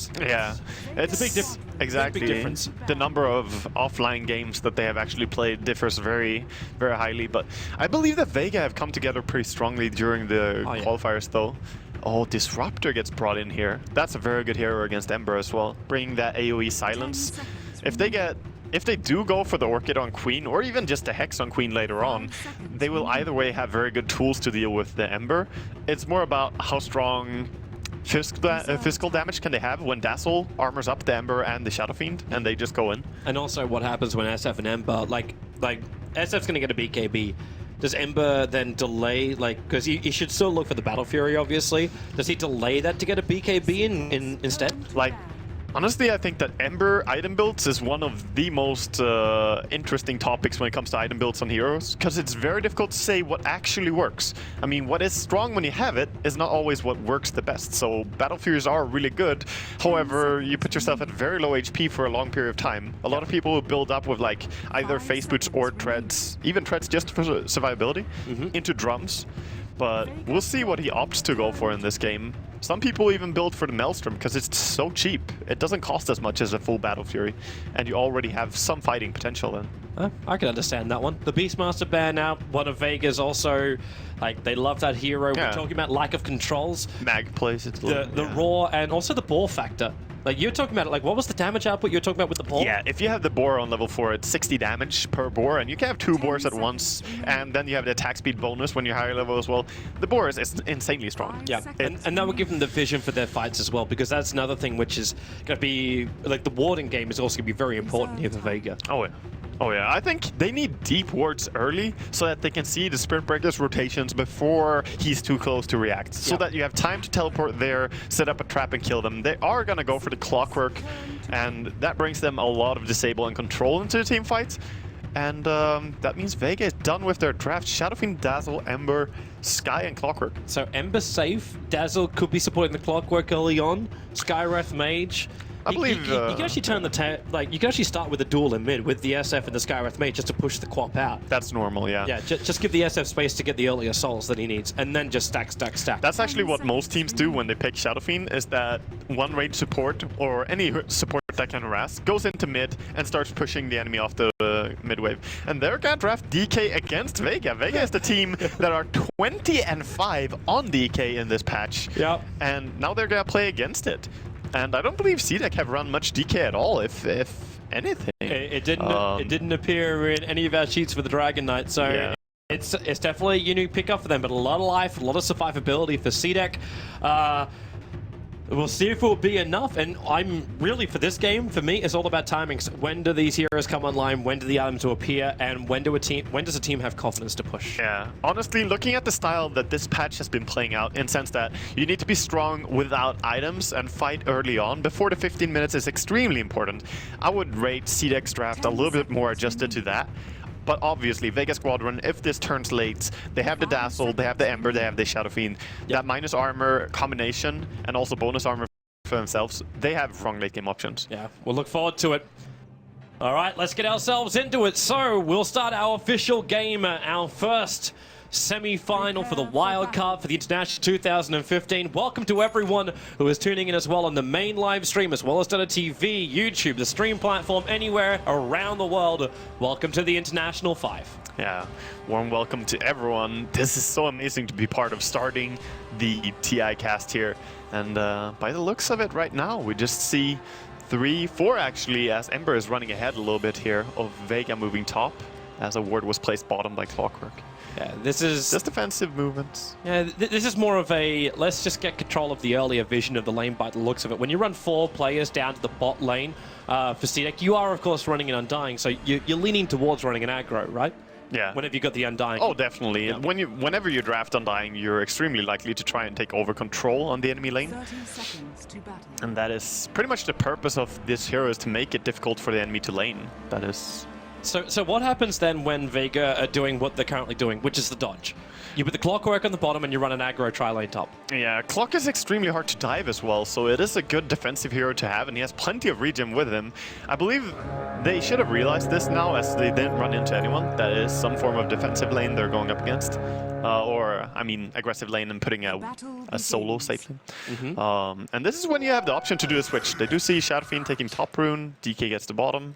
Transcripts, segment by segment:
games. Yeah, it's a big difference. Exactly. Big difference. The number of offline games that they have actually played differs very, very highly. But I believe that Vega have come together pretty strongly during the qualifiers, though. Oh, Disruptor gets brought in here. That's a very good hero against Ember as well, bringing that AoE silence. If they do go for the Orchid on Queen, or even just a Hex on Queen later on, they will either way have very good tools to deal with the Ember. It's more about how strong physical damage can they have when Dazzle armors up the Ember and the Shadow Fiend, and they just go in. And also what happens when SF and Ember, like SF's going to get a BKB. Does Ember then delay, because he should still look for the Battle Fury, obviously. Does he delay that to get a BKB instead? Honestly, I think that Ember item builds is one of the most interesting topics when it comes to item builds on heroes, because it's very difficult to say what actually works. I mean, what is strong when you have it is not always what works the best. So Battle Furies are really good. However, you put yourself at very low HP for a long period of time. A lot of people will build up with either Face Boots or Treads, even Treads just for survivability, into drums. But we'll see what he opts to go for in this game. Some people even build for the Maelstrom because it's so cheap. It doesn't cost as much as a full Battle Fury, and you already have some fighting potential then. I can understand that one. The Beastmaster ban now, one of Vega's also, they love that hero. We're talking about lack of controls. Mag plays it. The raw and also the bore factor. You're talking about, what was the damage output you're talking about with the boar? Yeah, if you have the boar on level 4, it's 60 damage per boar, and you can have 2 boars at once, and then you have the attack speed bonus when you're higher level as well. The boar is insanely strong. Yeah, and that will give them the vision for their fights as well, because that's another thing which is going to be, the warding game is also going to be very important here for Vega. Oh, yeah. Oh yeah, I think they need deep wards early so that they can see the Spirit Breaker's rotations before he's too close to react. So that you have time to teleport there, set up a trap and kill them. They are gonna go for the Clockwork, and that brings them a lot of disable and control into the team fights. And that means Vega is done with their draft. Shadow Fiend, Dazzle, Ember, Sky, and Clockwork. So Ember safe, Dazzle could be supporting the Clockwork early on, Skywrath Mage. I believe you can actually turn the you can actually start with a duel in mid with the SF and the Skywrath Mage just to push the Quap out. That's normal, yeah. Yeah, just give the SF space to get the earlier souls that he needs, and then just stack. That's actually what most teams do when they pick Shadow Fiend, is that one range support, or any support that can harass, goes into mid and starts pushing the enemy off the mid wave. And they're gonna draft DK against Vega. Vega is the team that are 20-5 on DK in this patch. Yep. And now they're gonna play against it. And I don't believe CDEC have run much DK at all, if anything. It didn't appear in any of our sheets for the Dragon Knight, so it's definitely a unique pickup for them, but a lot of life, a lot of survivability for CDEC. We'll see if it will be enough, and I'm really, for this game, for me, it's all about timings. When do these heroes come online? When do the items appear? And when does a team have confidence to push? Yeah, honestly, looking at the style that this patch has been playing out, in the sense that you need to be strong without items and fight early on, before the 15 minutes is extremely important. I would rate CDEC's draft a little bit more adjusted to that. But obviously, Vega Squadron, if this turns late, they have the Dazzle, they have the Ember, they have the Shadow Fiend. That minus armor combination, and also bonus armor for themselves, they have strong late game options. Yeah, we'll look forward to it. All right, let's get ourselves into it. So, we'll start our official game, our first semi-final for the wild card for the International 2015. Welcome to everyone who is tuning in as well on the main live stream, as well as Dota TV, YouTube, the stream platform, anywhere around the world. Welcome to the International 5. Yeah, warm welcome to everyone. This is so amazing to be part of starting the TI cast here. And by the looks of it right now, we just see 3-4 actually, as Ember is running ahead a little bit here of Vega moving top, as a ward was placed bottom by Clockwork. Yeah, this is just defensive movements. Yeah, this is more of a let's just get control of the earlier vision of the lane by the looks of it. When you run 4 players down to the bot lane for CDEC, you are of course running an Undying, so you're leaning towards running an aggro, right? Yeah. Whenever you got the Undying. Oh, definitely. Yeah. Whenever you draft Undying, you're extremely likely to try and take over control on the enemy lane. 30 seconds to battle. And that is pretty much the purpose of this hero, is to make it difficult for the enemy to lane. That is So what happens then when Vega are doing what they're currently doing, which is the dodge? You put the clockwork on the bottom and you run an aggro tri-lane top. Yeah, Clock is extremely hard to dive as well, so it is a good defensive hero to have, and he has plenty of regen with him. I believe they should have realized this now, as they didn't run into anyone. That is some form of defensive lane they're going up against. Or, I mean, aggressive lane and putting a solo safe lane. And this is when you have the option to do a switch. They do see Shadow Fiend taking top rune, DK gets the bottom.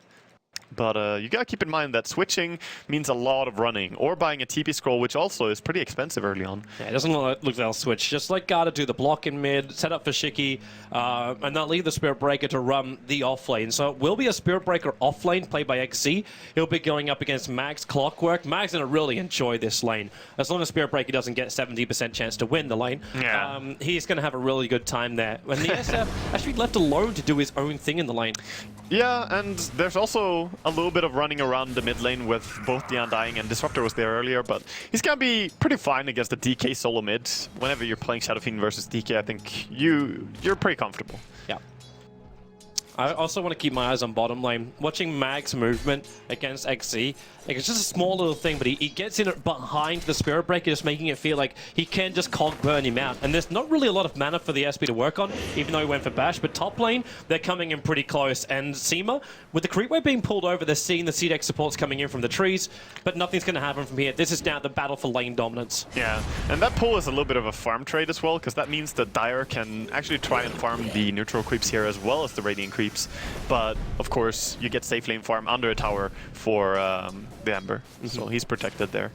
But you gotta keep in mind that switching means a lot of running, or buying a TP scroll, which also is pretty expensive early on. Yeah, it doesn't look like they'll switch. Just like Garda do the block in mid, set up for Shiki, and they'll leave the Spirit Breaker to run the off lane. So it will be a Spirit Breaker off lane played by XZ. He'll be going up against Mag's Clockwork. Mag's gonna really enjoy this lane. As long as Spirit Breaker doesn't get 70% chance to win the lane, he's gonna have a really good time there. When the SF actually left alone to do his own thing in the lane. Yeah, and there's also a little bit of running around the mid lane with both the Undying and Disruptor was there earlier, but he's gonna be pretty fine against the DK solo mid. Whenever you're playing Shadow Fiend versus DK, I think you're pretty comfortable. Yeah. I also want to keep my eyes on bottom lane. Watching Mag's movement against XZ, like it's just a small little thing, but he gets in behind the Spirit Breaker, just making it feel like he can just cog burn him out. And there's not really a lot of mana for the SP to work on, even though he went for Bash. But top lane, they're coming in pretty close. And Seema, with the creep wave being pulled over, they're seeing the CDEC supports coming in from the trees, but nothing's going to happen from here. This is now the battle for lane dominance. Yeah, and that pull is a little bit of a farm trade as well, because that means that Dire can actually try and farm the neutral creeps here as well as the Radiant creeps. But, of course, you get safe lane farm under a tower for the Ember, so he's protected there.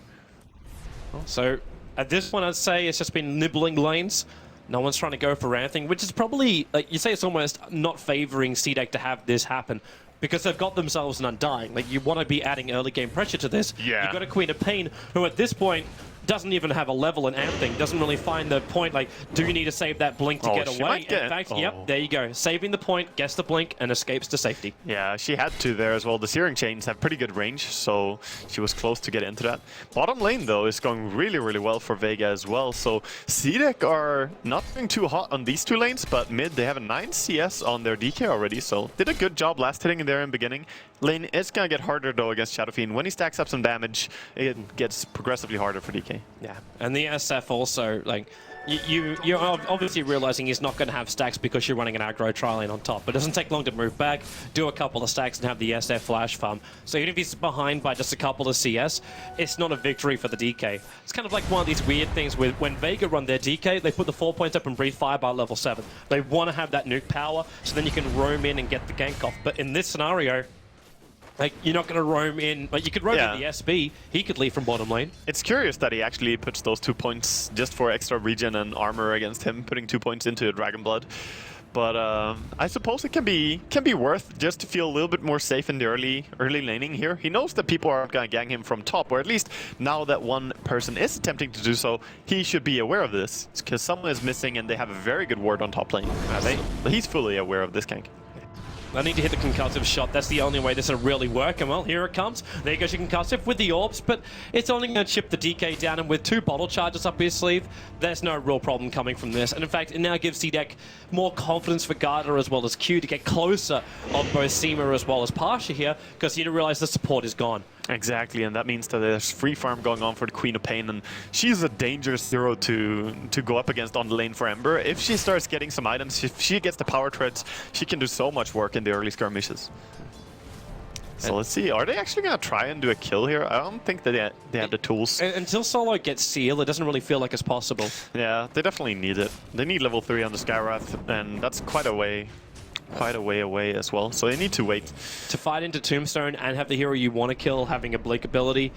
So, at this point, I'd say it's just been nibbling lanes. No one's trying to go for anything, which is probably, like you say, it's almost not favoring CDEC to have this happen, because they've got themselves an Undying. Like, you want to be adding early game pressure to this. Yeah. You've got a Queen of Pain, who at this point doesn't even have a level in anything, doesn't really find the point, like, do you need to save that blink to get away? In fact, yep, there you go. Saving the point, gets the blink, and escapes to safety. Yeah, she had to there as well. The Searing Chains have pretty good range, so she was close to get into that. Bottom lane, though, is going really, really well for Vega as well. So CDEC are not doing too hot on these two lanes, but mid, they have a 9 CS on their DK already, so did a good job last hitting in there in the beginning. Lane is going to get harder, though, against Shadow Fiend. When he stacks up some damage, it gets progressively harder for DK. Yeah, and the SF also, like, you're obviously realizing he's not going to have stacks because you're running an aggro tri-lane on top. It doesn't take long to move back, do a couple of stacks, and have the SF flash farm. So even if he's behind by just a couple of CS, it's not a victory for the DK. It's kind of like one of these weird things with when Vega run their DK, they put the 4 points up and breathe fire by level 7. They want to have that nuke power, so then you can roam in and get the gank off. But in this scenario, like, you're not going to roam in, but you could roam in the SB. He could leave from bottom lane. It's curious that he actually puts those 2 points just for extra regen and armor against him, putting 2 points into Dragon Blood. But I suppose it can be worth just to feel a little bit more safe in the early laning here. He knows that people aren't going to gang him from top, or at least now that one person is attempting to do so, he should be aware of this, because someone is missing and they have a very good ward on top lane. He's fully aware of this gank. I need to hit the concussive shot. That's the only way this will really work. And well, here it comes. There goes your concussive with the orbs, but it's only going to chip the DK down. And with 2 bottle charges up his sleeve, there's no real problem coming from this. And in fact, it now gives CDEC more confidence for Garda as well as Q to get closer on both Seema as well as Pasha here, because you realize the support is gone. Exactly, and that means that there's free farm going on for the Queen of Pain, and she's a dangerous hero to go up against on the lane for Ember. If she starts getting some items, if she gets the power treads, she can do so much work in the early skirmishes. So let's see, are they actually going to try and do a kill here? I don't think that they have the tools. Until Solo gets Seal, it doesn't really feel like it's possible. Yeah, they definitely need it. They need level 3 on the Skywrath, and that's quite a way away as well, so they need to wait. To fight into Tombstone and have the hero you want to kill having a blink ability,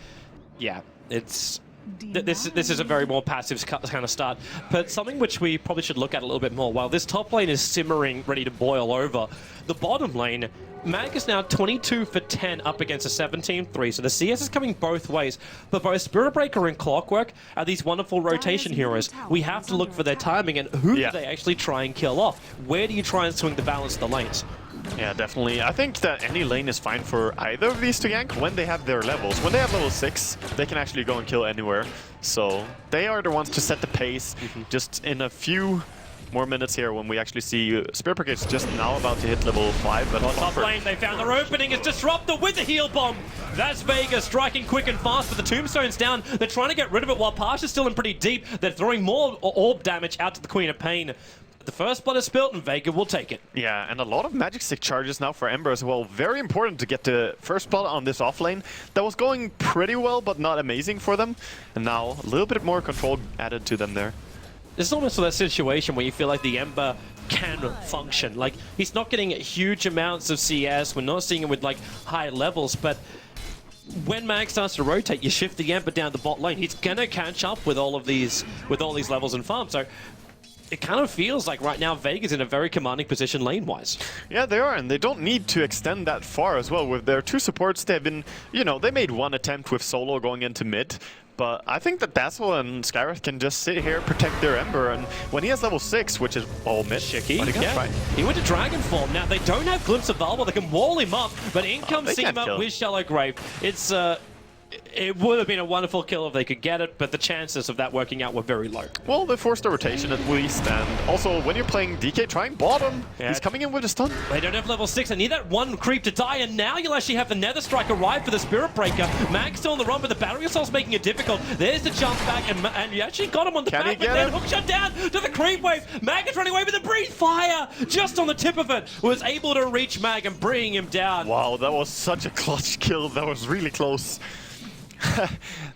yeah, it's... This is a very more passive kind of start, but something which we probably should look at a little bit more. While this top lane is simmering, ready to boil over, the bottom lane, Mag is now 22 for 10 up against a 17-3, so the CS is coming both ways. But both Spirit Breaker and Clockwork are these wonderful rotation heroes. We have to look for their timing and who do they actually try and kill off? Where do you try and swing the balance of the lanes? Yeah, definitely. I think that any lane is fine for either of these to gank when they have their levels. When they have level 6, they can actually go and kill anywhere. So they are the ones to set the pace just in a few more minutes here when we actually see Spirit Brigade's just now about to hit level 5. But top lane, they found their opening. It's Disruptor with the heal bomb. That's Vega striking quick and fast, but the tombstone's down. They're trying to get rid of it while Pasha's still in pretty deep. They're throwing more orb damage out to the Queen of Pain. The first blood is spilled and Vega will take it. Yeah, and a lot of magic stick charges now for Ember as well. Very important to get the first blood on this offlane. That was going pretty well, but not amazing for them. And now a little bit more control added to them there. This is almost that situation where you feel like the Ember can function. Like, he's not getting huge amounts of CS. We're not seeing him with like high levels, but when Mag starts to rotate, you shift the Ember down the bot lane. He's gonna catch up with all these levels and farm. So it kind of feels like right now Vega's in a very commanding position lane-wise. Yeah, they are, and they don't need to extend that far as well. With their two supports, they've been, you know, they made one attempt with Solo going into mid, but I think that Dazzle and Skywrath can just sit here, protect their Ember, and when he has level 6, which is all mid, he went to Dragon Form. Now, they don't have Glimpse of Valor, they can wall him up, but in comes Sigma with Shallow Grave. It's, it would have been a wonderful kill if they could get it, but the chances of that working out were very low. Well, they forced a rotation at least, and also when you're playing DK, trying bottom. Yeah. He's coming in with a stun. They don't have level 6. They need that one creep to die, and now you'll actually have the Nether Strike arrive for the Spirit Breaker. Mag's still on the run, but the Battery Assault's making it difficult. There's the jump back, and you actually got him on the back, but then hook shot down to the creep wave. Mag is running away with the Breathe Fire, just on the tip of it. Was able to reach Mag and bring him down. Wow, that was such a clutch kill. That was really close.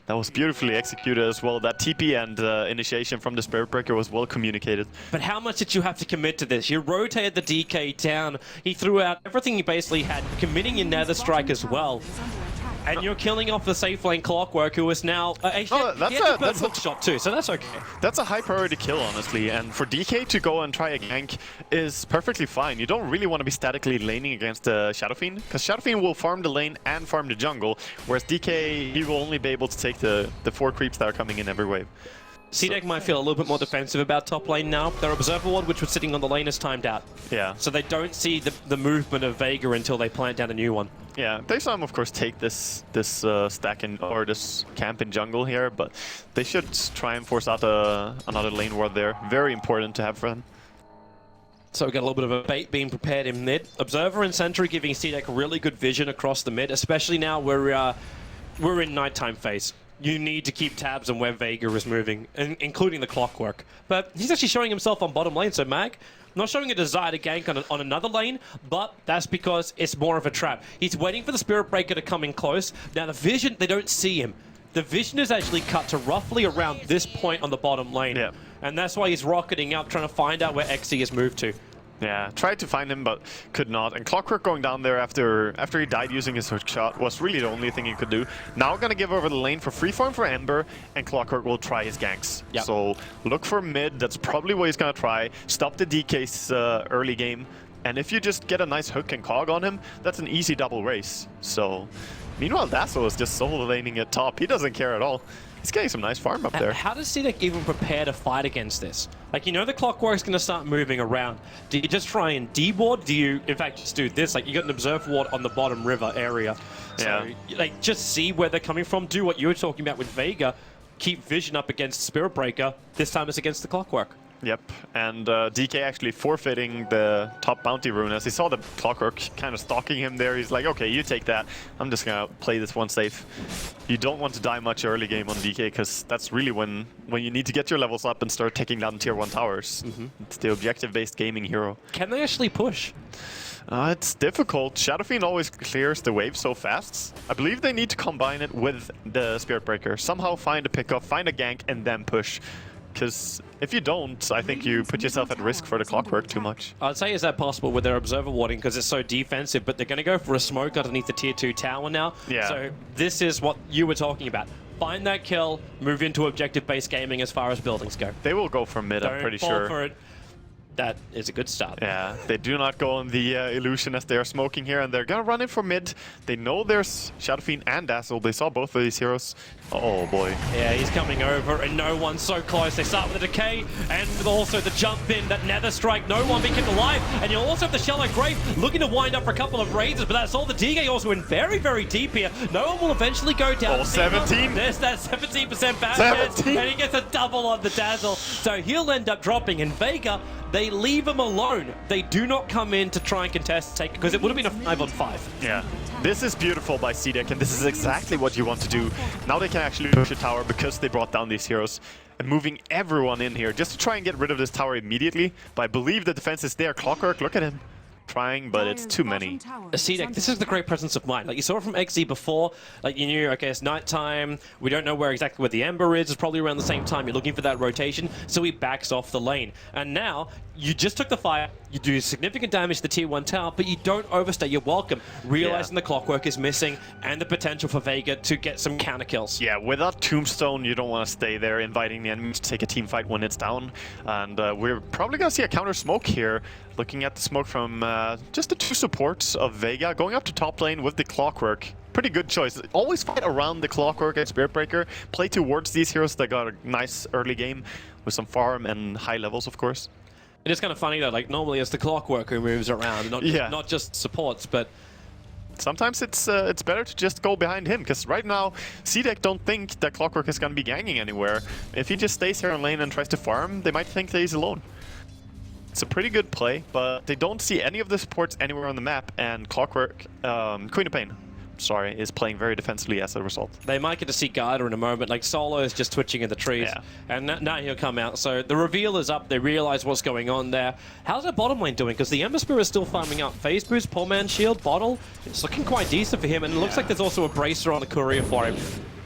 That was beautifully executed as well. That TP and initiation from the Spirit Breaker was well communicated. But how much did you have to commit to this? You rotated the DK down. He threw out everything he basically had, committing your Nether Strike as well. And you're killing off the safe lane Clockwork, who is now... that's a hook shot too, so that's okay. That's a high priority kill, honestly. And for DK to go and try a gank is perfectly fine. You don't really want to be statically laning against Shadow Fiend, because Shadow Fiend will farm the lane and farm the jungle, whereas DK, he will only be able to take the 4 creeps that are coming in every wave. CDEC might feel a little bit more defensive about top lane now. Their Observer Ward, which was sitting on the lane, is timed out. Yeah. So they don't see the movement of Vega until they plant down a new one. Yeah, they saw him, of course, take this stack or this camp in jungle here, but they should try and force out another lane ward there. Very important to have for them. So we've got a little bit of a bait being prepared in mid. Observer and Sentry giving CDEC really good vision across the mid, especially now we're in nighttime phase. You need to keep tabs on where Vega is moving, including the Clockwork. But he's actually showing himself on bottom lane, so Mag, not showing a desire to gank on another lane, but that's because it's more of a trap. He's waiting for the Spirit Breaker to come in close. Now the vision, they don't see him. The vision is actually cut to roughly around this point on the bottom lane. Yeah. And that's why he's rocketing up, trying to find out where XE has moved to. Yeah, tried to find him, but could not. And Clockwork going down there after he died using his hook shot was really the only thing he could do. Now gonna give over the lane for freeform for Ember, and Clockwork will try his ganks. Yep. So look for mid, that's probably what he's gonna try. Stop the DK's early game, and if you just get a nice hook and cog on him, that's an easy double race. So, meanwhile Dazzle is just solo laning at top. He doesn't care at all. He's getting some nice farm up there. How does CDEC even prepare to fight against this? Like, you know the Clockwork's going to start moving around. Do you just try and D-ward? Do you, in fact, just do this? Like, you got an Observe Ward on the bottom river area. So, like, just see where they're coming from. Do what you were talking about with Vega. Keep vision up against Spirit Breaker. This time it's against the Clockwork. Yep, and DK actually forfeiting the top bounty rune. As he saw the Clockwork kind of stalking him there, he's like, okay, you take that. I'm just gonna play this one safe. You don't want to die much early game on DK, because that's really when you need to get your levels up and start taking down tier 1 towers. It's the objective-based gaming hero. Can they actually push? It's difficult. Shadow Fiend always clears the wave so fast. I believe they need to combine it with the Spirit Breaker. Somehow find a pickup, find a gank, and then push. Because if you don't, I think you put yourself at risk for the Clockwork too much. I'd say is that possible with their Observer Warding because it's so defensive, but they're going to go for a smoke underneath the tier 2 tower now. Yeah. So this is what you were talking about. Find that kill, move into objective-based gaming as far as buildings go. They will go for mid, I'm pretty sure. Don't fall for it. That is a good start. Yeah, they do not go on the illusion as they are smoking here, and they're gonna run it for mid. They know there's Shadow Fiend and Dazzle. They saw both of these heroes. Oh boy. Yeah, he's coming over, and no one's so close. They start with the decay, and also the jump in, that Nether Strike. No one being kept alive, and you'll also have the Shallow Grave looking to wind up for a couple of raises, but that's all. The DK also in very, very deep here. No one will eventually go down. Oh, 17. There's that 17% bounce chance, and he gets a double on the Dazzle. So he'll end up dropping, and Vega, they leave him alone. They do not come in to try and contest take, because it would have been a 5-on-5. Yeah. This is beautiful by CDEC, and this is exactly what you want to do. Now they can actually push a tower because they brought down these heroes. And moving everyone in here just to try and get rid of this tower immediately. But I believe the defense is there. Clockwork, look at him. Trying, but it's too many. CDEC, this is the great presence of mind. Like you saw it from XZ before, like you knew, okay, it's nighttime, we don't know exactly where the Ember is, it's probably around the same time, you're looking for that rotation, so he backs off the lane. And now, you just took the fire, you do significant damage to the tier 1 tower, but you don't overstay your welcome, realizing the Clockwork is missing, and the potential for Vega to get some counter kills. Yeah, without Tombstone, you don't want to stay there, inviting the enemy to take a team fight when it's down. And we're probably going to see a counter smoke here, looking at the smoke from just the 2 supports of Vega, going up to top lane with the Clockwork. Pretty good choice. Always fight around the Clockwork and Spirit Breaker, play towards these heroes that got a nice early game with some farm and high levels, of course. It is kind of funny though, like normally it's the Clockwork who moves around, not just supports, but sometimes it's better to just go behind him, because right now CDEC don't think that Clockwork is going to be ganging anywhere. If he just stays here on lane and tries to farm, they might think that he's alone. It's a pretty good play, but they don't see any of the supports anywhere on the map, and Clockwork, Queen of Pain, sorry, is playing very defensively as a result. They might get to see Garda in a moment, like Solo is just twitching in the trees, and now he'll come out. So the reveal is up, they realize what's going on there. How's their bottom lane doing? Because the Ember Spear is still farming up. Phase boost, Poor Man's Shield, Bottle, it's looking quite decent for him, and it looks like there's also a Bracer on the Courier for him.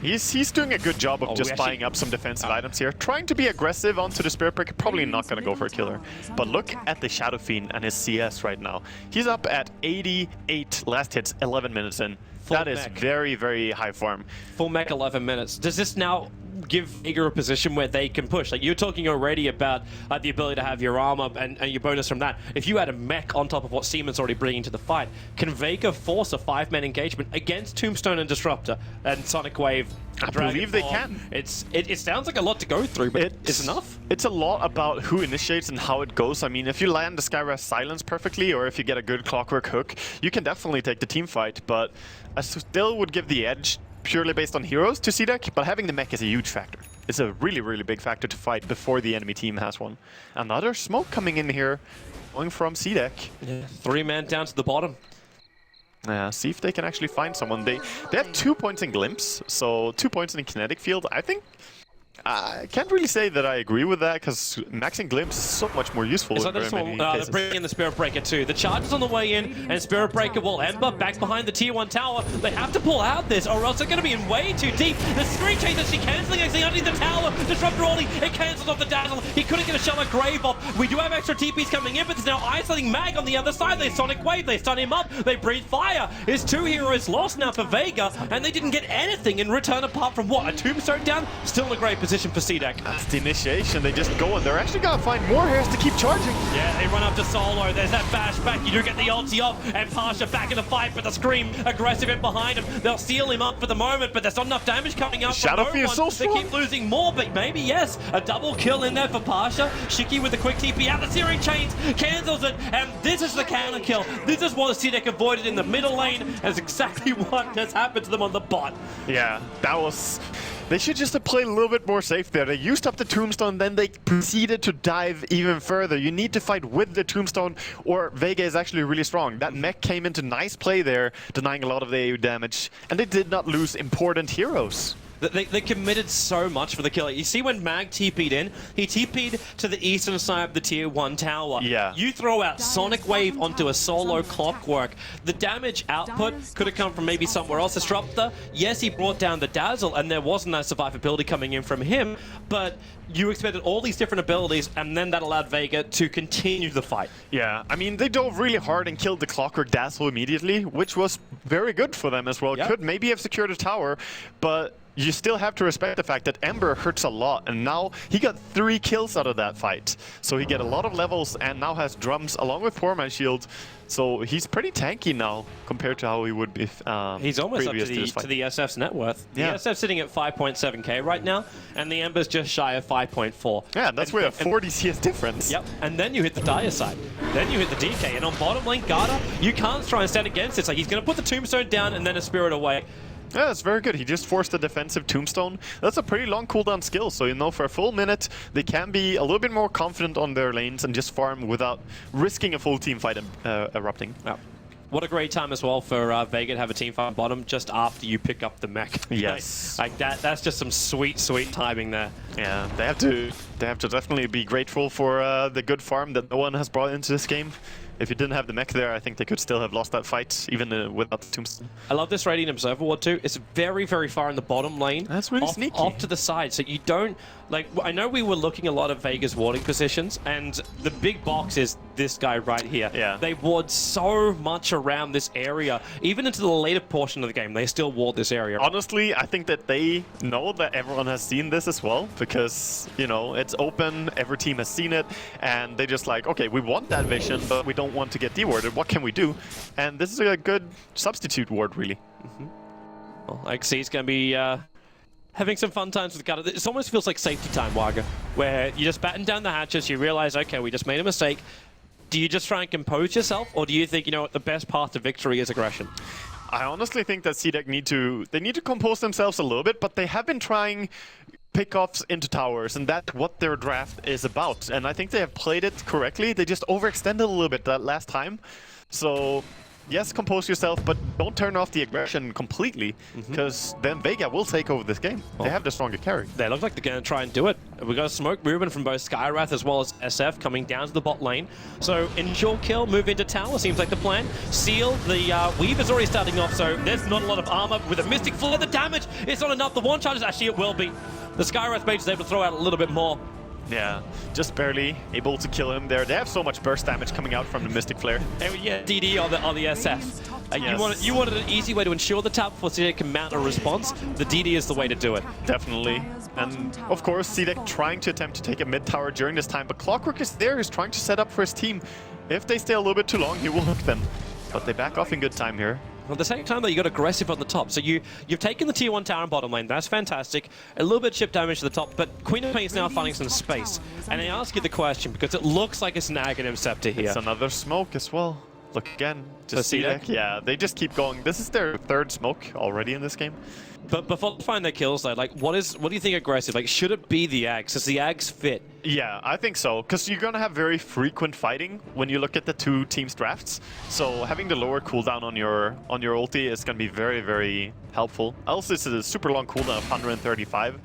He's doing a good job of just buying up some defensive items here, trying to be aggressive onto the Spirit Breaker, probably not going to go for a killer. But look at the Shadow Fiend and his CS right now. He's up at 88 last hits, 11 minutes in. That is very, very high farm. Full mech 11 minutes. Does this now give Vega a position where they can push? Like you're talking already about the ability to have your armor and your bonus from that. If you add a mech on top of what Siemens already bringing to the fight, can Vega force a 5-man engagement against Tombstone and Disruptor and Sonic Wave? I believe they can. It sounds like a lot to go through, but it's enough. It's a lot about who initiates and how it goes. I mean, if you land the Skywrath Silence perfectly, or if you get a good Clockwork hook, you can definitely take the team fight, but I still would give the edge purely based on heroes to CDEC, but having the mech is a huge factor. It's a really, really big factor to fight before the enemy team has one. Another smoke coming in here, going from CDEC. Yeah, 3-man down to the bottom. See if they can actually find someone. They have 2 points in Glimpse, so 2 points in Kinetic Field. I think I can't really say that I agree with that, because maxing Glimpse is so much more useful in very many cases. They're bringing in the Spirit Breaker too. The charge is on the way in, and Spirit Breaker will Ember back behind the tier 1 tower. They have to pull out this, or else they're going to be in way too deep. The Screen Chaser, she cancelling actually underneath the tower. Disruptor only, it cancels off the Dazzle. He couldn't get a Shallow Grave off. We do have extra TPs coming in, but there's now isolating Mag on the other side. They Sonic Wave, they stun him up, they breathe fire. His 2 heroes lost now for Vega, and they didn't get anything in return apart from what? A Tombstone down? Still in a great position for CDEC. That's the initiation. They just go, and they're actually going to find more hairs to keep charging. Yeah, they run up to Solo. There's that bash back. You do get the ulti off, and Pasha back in the fight, but the Scream aggressive in behind him. They'll seal him up for the moment, but there's not enough damage coming up. Shadow Fiend is so strong. They keep losing more, but maybe, yes, a double kill in there for Pasha. Shiki with the quick TP out. The Searing Chains cancels it, and this is the counter kill. This is what CDEC avoided in the middle lane, and it's exactly what has happened to them on the bot. Yeah, that was... They should just have played a little bit more safe there. They used up the Tombstone, then they proceeded to dive even further. You need to fight with the Tombstone, or Vega is actually really strong. That mech came into nice play there, denying a lot of the AU damage, and they did not lose important heroes. They committed so much for the kill. You see when Mag TP'd in, he TP'd to the eastern side of the tier 1 tower. Yeah. You throw out Sonic Wave onto a Solo Clockwork. The damage output could have come from maybe somewhere else. Disruptor, yes, he brought down the Dazzle, and there wasn't that survivability coming in from him, but you expected all these different abilities, and then that allowed Vega to continue the fight. Yeah, I mean, they dove really hard and killed the Clockwork Dazzle immediately, which was very good for them as well. Yep. Could maybe have secured a tower, but you still have to respect the fact that Ember hurts a lot, and now he got 3 kills out of that fight. So he get a lot of levels and now has drums along with Poor Man's Shield. So he's pretty tanky now compared to how he would be he's almost up to the SF's net worth. The SF's sitting at 5.7k right now, and the Ember's just shy of 5.4. Yeah, that's where a 40 CS difference. Yep, and then you hit the dire side. Then you hit the DK, and on bottom lane, Garda, you can't try and stand against it. It's like he's going to put the Tombstone down and then a Spirit away. Yeah, that's very good. He just forced a defensive tombstone. That's a pretty long cooldown skill, so you know for a full minute they can be a little bit more confident on their lanes and just farm without risking a full team fight erupting. Yeah. What a great time as well for Vega to have a team fight bottom just after you pick up the mech. Yes. Like that's just some sweet timing there. Yeah, they have to definitely be grateful for the good farm that no one has brought into this game. If you didn't have the mech there, I think they could still have lost that fight, even without the tombstone. I love this Radiant Observer Ward too. It's very, very far in the bottom lane. That's really sneaky. Off to the side, so you don't... Like, I know we were looking a lot at Vega's warding positions, and the big box is this guy right here. Yeah. They ward so much around this area. Even into the later portion of the game, they still ward this area. Honestly, I think that they know that everyone has seen this as well, because, you know, it's open, every team has seen it, and they just like, okay, we want that vision, but we don't want to get dewarded. What can we do? And this is a good substitute ward, really. Well, I see he's going to be having some fun times with the gun. It almost feels like safety time, Waga, where you just batten down the hatches, you realize, okay, we just made a mistake. Do you just try and compose yourself, or do you think, you know what, the best path to victory is aggression? I honestly think that CDEC need to compose themselves a little bit, but they have been trying pickoffs into towers, and that's what their draft is about. And I think they have played it correctly. They just overextended a little bit that last time. So yes, compose yourself, but don't turn off the aggression completely, because then Vega will take over this game. They have the stronger carry. They look like they're going to try and do it. We got a smoke movement from both Skywrath as well as SF coming down to the bot lane. So ensure kill, move into tower, seems like the plan. Seal, the Weaver's already starting off, so there's not a lot of armor. With a Mystic Flare, the damage, it's not enough. The one charges, actually it will be. The Skywrath mage is able to throw out a little bit more. Yeah, just barely able to kill him there. They have so much burst damage coming out from the Mystic Flare. And yeah, DD on the SF. Yes. You wanted an easy way to ensure the tap before CDEC can mount a response. The DD is the way to do it. Definitely. And of course, CDEC trying to attempt to take a mid tower during this time, but Clockwork is there. He's trying to set up for his team. If they stay a little bit too long, he will hook them. But they back off in good time here. At the same time, though, you got aggressive on the top. So you've taken the tier 1 tower and bottom lane. That's fantastic. A little bit of chip damage to the top, but Queen of Pain is now finding some space. And I ask you the question because it looks like it's an Aghanim Scepter here. It's another smoke as well. Look again. Just CDEC? Yeah, they just keep going. This is their third smoke already in this game. But before they find their kills, though, like, what do you think aggressive? Like, should it be the Ags? Does the Ags fit? Yeah, I think so, because you're going to have very frequent fighting when you look at the two teams' drafts. So having the lower cooldown on your ulti is going to be very, very helpful. Else, this is a super long cooldown of 135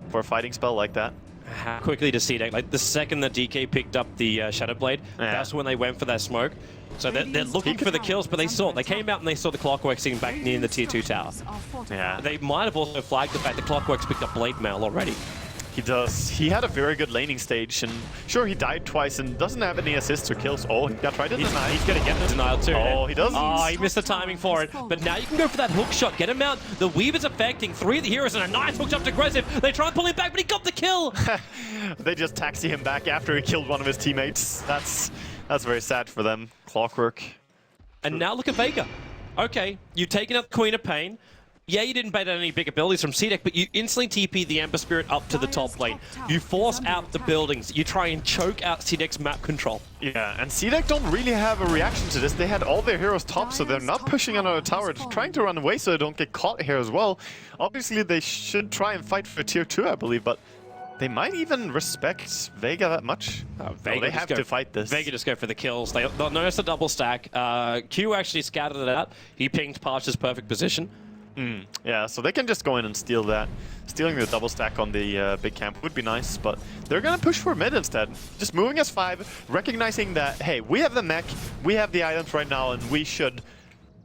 for a fighting spell like that. How quickly to CDEC? Like, the second that DK picked up the Shadow Blade, that's when they went for that smoke. So they're looking for the kills, but they came out and they saw the Clockwork sitting back near the tier 2 tower. Yeah. They might have also flagged the fact that Clockwork's picked up Blade Mail already. He does. He had a very good laning stage, and sure, he died twice and doesn't have any assists or kills. Oh, he got tried to deny. He's going to get the denial too. Oh, he doesn't. Oh, he missed the timing for it. But now you can go for that hook shot. Get him out. The Weaver's affecting 3 of the heroes and a nice hook shot to aggressive. They try and pull him back, but he got the kill. They just taxi him back after he killed one of his teammates. That's very sad for them. Clockwork. And now look at Vega. Okay, you've taken out the Queen of Pain. Yeah, you didn't bait out any big abilities from CDEC, but you instantly TP the Ember Spirit up to the top lane. You force out the buildings. You try and choke out CDEC's map control. Yeah, and CDEC don't really have a reaction to this. They had all their heroes top, so they're not pushing another tower. They're trying to run away so they don't get caught here as well. Obviously, they should try and fight for tier 2, I believe, but they might even respect Vega that much. Vega they have to fight this. Vega just go for the kills. They'll notice the double stack. Q actually scattered it out. He pinged Parch's perfect position. Yeah, so they can just go in and steal that. Stealing the double stack on the big camp would be nice, but they're going to push for mid instead. Just moving as 5, recognizing that, hey, we have the mech, we have the items right now, and we should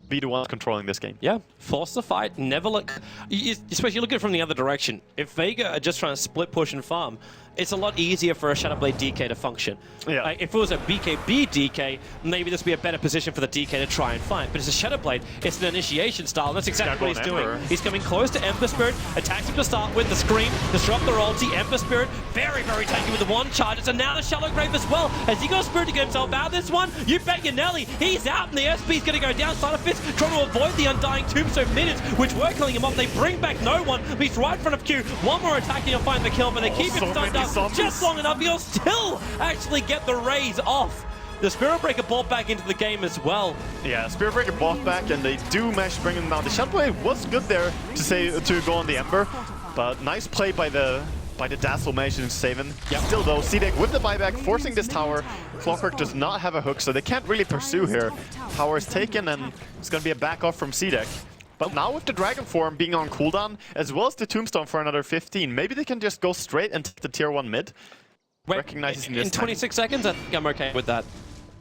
be the ones controlling this game. Yeah, force the fight, never look... Especially look at it from the other direction. If Vega are just trying to split push and farm, it's a lot easier for a Shadowblade DK to function. Yeah. Like, if it was a BKB DK, maybe this would be a better position for the DK to try and fight. But it's a Shadowblade, it's an initiation style, and that's exactly what he's doing. He's coming close to Ember Spirit, attacks him to start with, the Scream, disrupt the ulti, Ember Spirit, very, very tanky with the 1 charges, and now the Shallow Grave as well. Has he got a Spirit to get himself out of this one? You bet your Nelly, he's out, and the SP's going to go down. Side of Fist trying to avoid the Undying Tombstone minutes, which were killing him off. They bring back no one, but he's right in front of Q. One more attack and he'll find the kill, but they keep him stunned up just long enough. He'll still actually get the raise off. The Spirit Breaker bought back into the game as well. Yeah, Spirit Breaker bought back, and they do manage to bring him down. The Shadow Blade was good there to go on the Ember, but nice play by the Dazzle managing to save him. Yep. Still though, CDEC with the buyback, forcing this tower. Clockwork does not have a hook, so they can't really pursue here. Tower is taken, and it's going to be a back off from CDEC. But now with the Dragon Form being on cooldown, as well as the Tombstone for another 15, maybe they can just go straight and take the tier 1 mid. Wait, Recognizing in 26 seconds, I think I'm okay with that.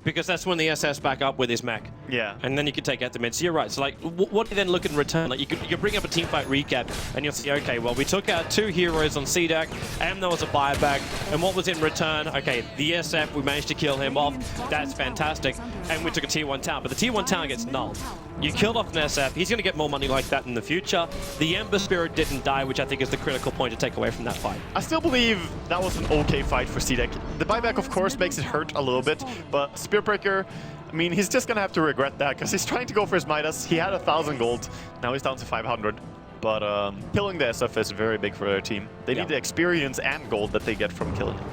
Because that's when the SS back up with his mech. Yeah. And then you can take out the mid. So you're right. So like, what do you then look in return? Like you bring up a team fight recap, and you'll see, okay, well, we took out 2 heroes on CDEC, and there was a buyback. And what was in return? Okay, the SF, we managed to kill him off. That's fantastic. And we took a tier 1 tower, but the tier 1 tower gets nulled. You killed off an SF. He's going to get more money like that in the future. The Ember Spirit didn't die, which I think is the critical point to take away from that fight. I still believe that was an okay fight for CDEC. The buyback, of course, makes it hurt a little bit, but Spirit Breaker, I mean, he's just going to have to regret that, because he's trying to go for his Midas. He had 1,000 gold. Now he's down to 500. But killing the SF is very big for their team. They need the experience and gold that they get from killing him.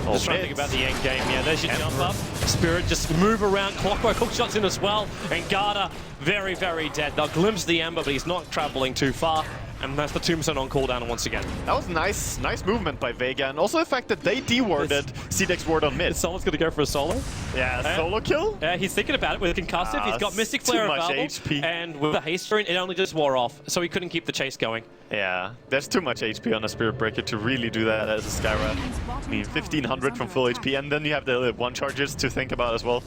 Just trying to think about the end game. Yeah, there's your jump up. Spirit just move around. Clockwork hook shots in as well. And Garda, very, very dead. They'll glimpse the Ember, but he's not traveling too far. And that's the Tombstone on cooldown once again. That was nice movement by Vega, and also the fact that they dewarded CDEC's ward on mid. Solo's going to go for a solo. Yeah, solo kill? Yeah, he's thinking about it with concussive. He's got Mystic Flare available, HP. And with the haste rune, it only just wore off, so he couldn't keep the chase going. Yeah, there's too much HP on a Spirit Breaker to really do that as a Skyrat. I mean, 1,500 from full HP, and then you have the 1 charges to think about as well.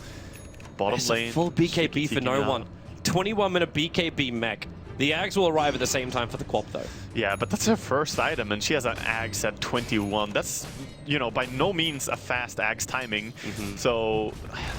Bottom lane. Full BKB for no one. 21-minute BKB mech. The Ags will arrive at the same time for the Quap, though. Yeah, but that's her first item, and she has an Ags at 21. That's, you know, by no means a fast Ags timing. So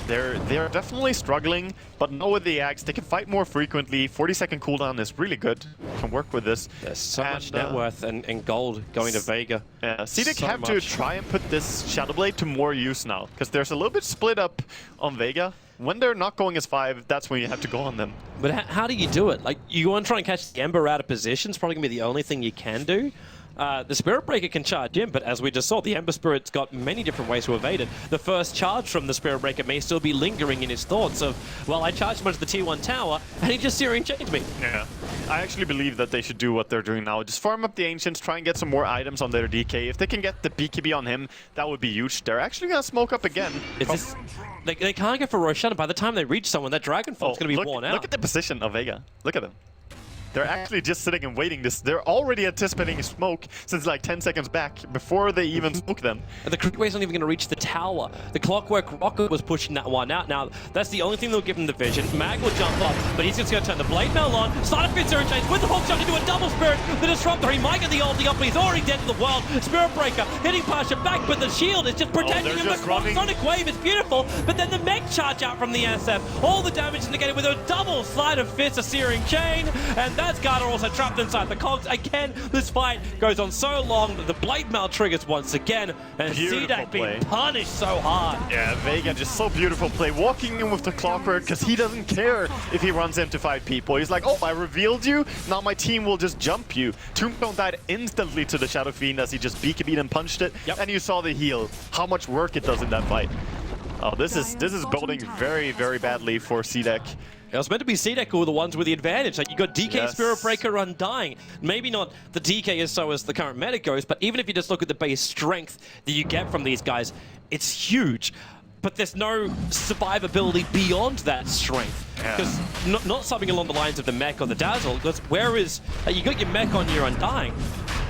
they're definitely struggling, but now with the Ags, they can fight more frequently. 40-second cooldown is really good. Can work with this. There's so much net worth and gold going to Vega. Yeah, CDEC have to try and put this Shadow Blade to more use now, because there's a little bit split up on Vega. When they're not going as 5, that's when you have to go on them. But how do you do it? Like, you want to try and catch the Ember out of position. It's probably going to be the only thing you can do. The Spirit Breaker can charge in, but as we just saw, the Ember Spirit's got many different ways to evade it. The first charge from the Spirit Breaker may still be lingering in his thoughts of, well, I charged him onto the tier 1 tower, and he just Searing Chained me. Yeah, I actually believe that they should do what they're doing now. Just farm up the Ancients, try and get some more items on their DK. If they can get the BKB on him, that would be huge. They're actually going to smoke up again. They can't go for Roshan. By the time they reach someone, that Dragon Form's going to be worn out. Look at the position of Vega. Look at them. They're actually just sitting and waiting. They're already anticipating a smoke since like 10 seconds back before they even smoke them. And the Creekways aren't even going to reach the tower. The Clockwork Rocket was pushing that one out. Now, that's the only thing that'll give him the vision. Mag will jump up, but he's just going to turn the Blade Mail on. Start a Searing Chains with the hook shot into a double Spirit. The Disruptor, he might get the ulti up, but he's already dead to the world. Spirit Breaker hitting Pasha back, but the shield is just protecting him. The Sonic Wave is beautiful, but then the mech charge out from the SF. All the damage negated with a double Slide of Fist, a Searing Chain, and that's Garda also trapped inside the cogs. Again, this fight goes on so long that the Blade Mail triggers once again, and CDEC being punished so hard. Yeah, Vega, just so beautiful play. Walking in with the Clockwork, because he doesn't care if he runs into 5 people. He's like, oh, I revealed you, now my team will just jump you. Tombstone died instantly to the Shadow Fiend as he just BKB'd and punched it, and you saw the heal. How much work it does in that fight. Oh, this is boding very, very badly for CDEC. It was meant to be CDEC who were the ones with the advantage. Like, you got DK Spirit Breaker Undying. Maybe not the DK is so as the current meta goes, but even if you just look at the base strength that you get from these guys, it's huge. But there's no survivability beyond that strength. Because not subbing along the lines of the mech or the Dazzle, because where is... you got your mech on your Undying.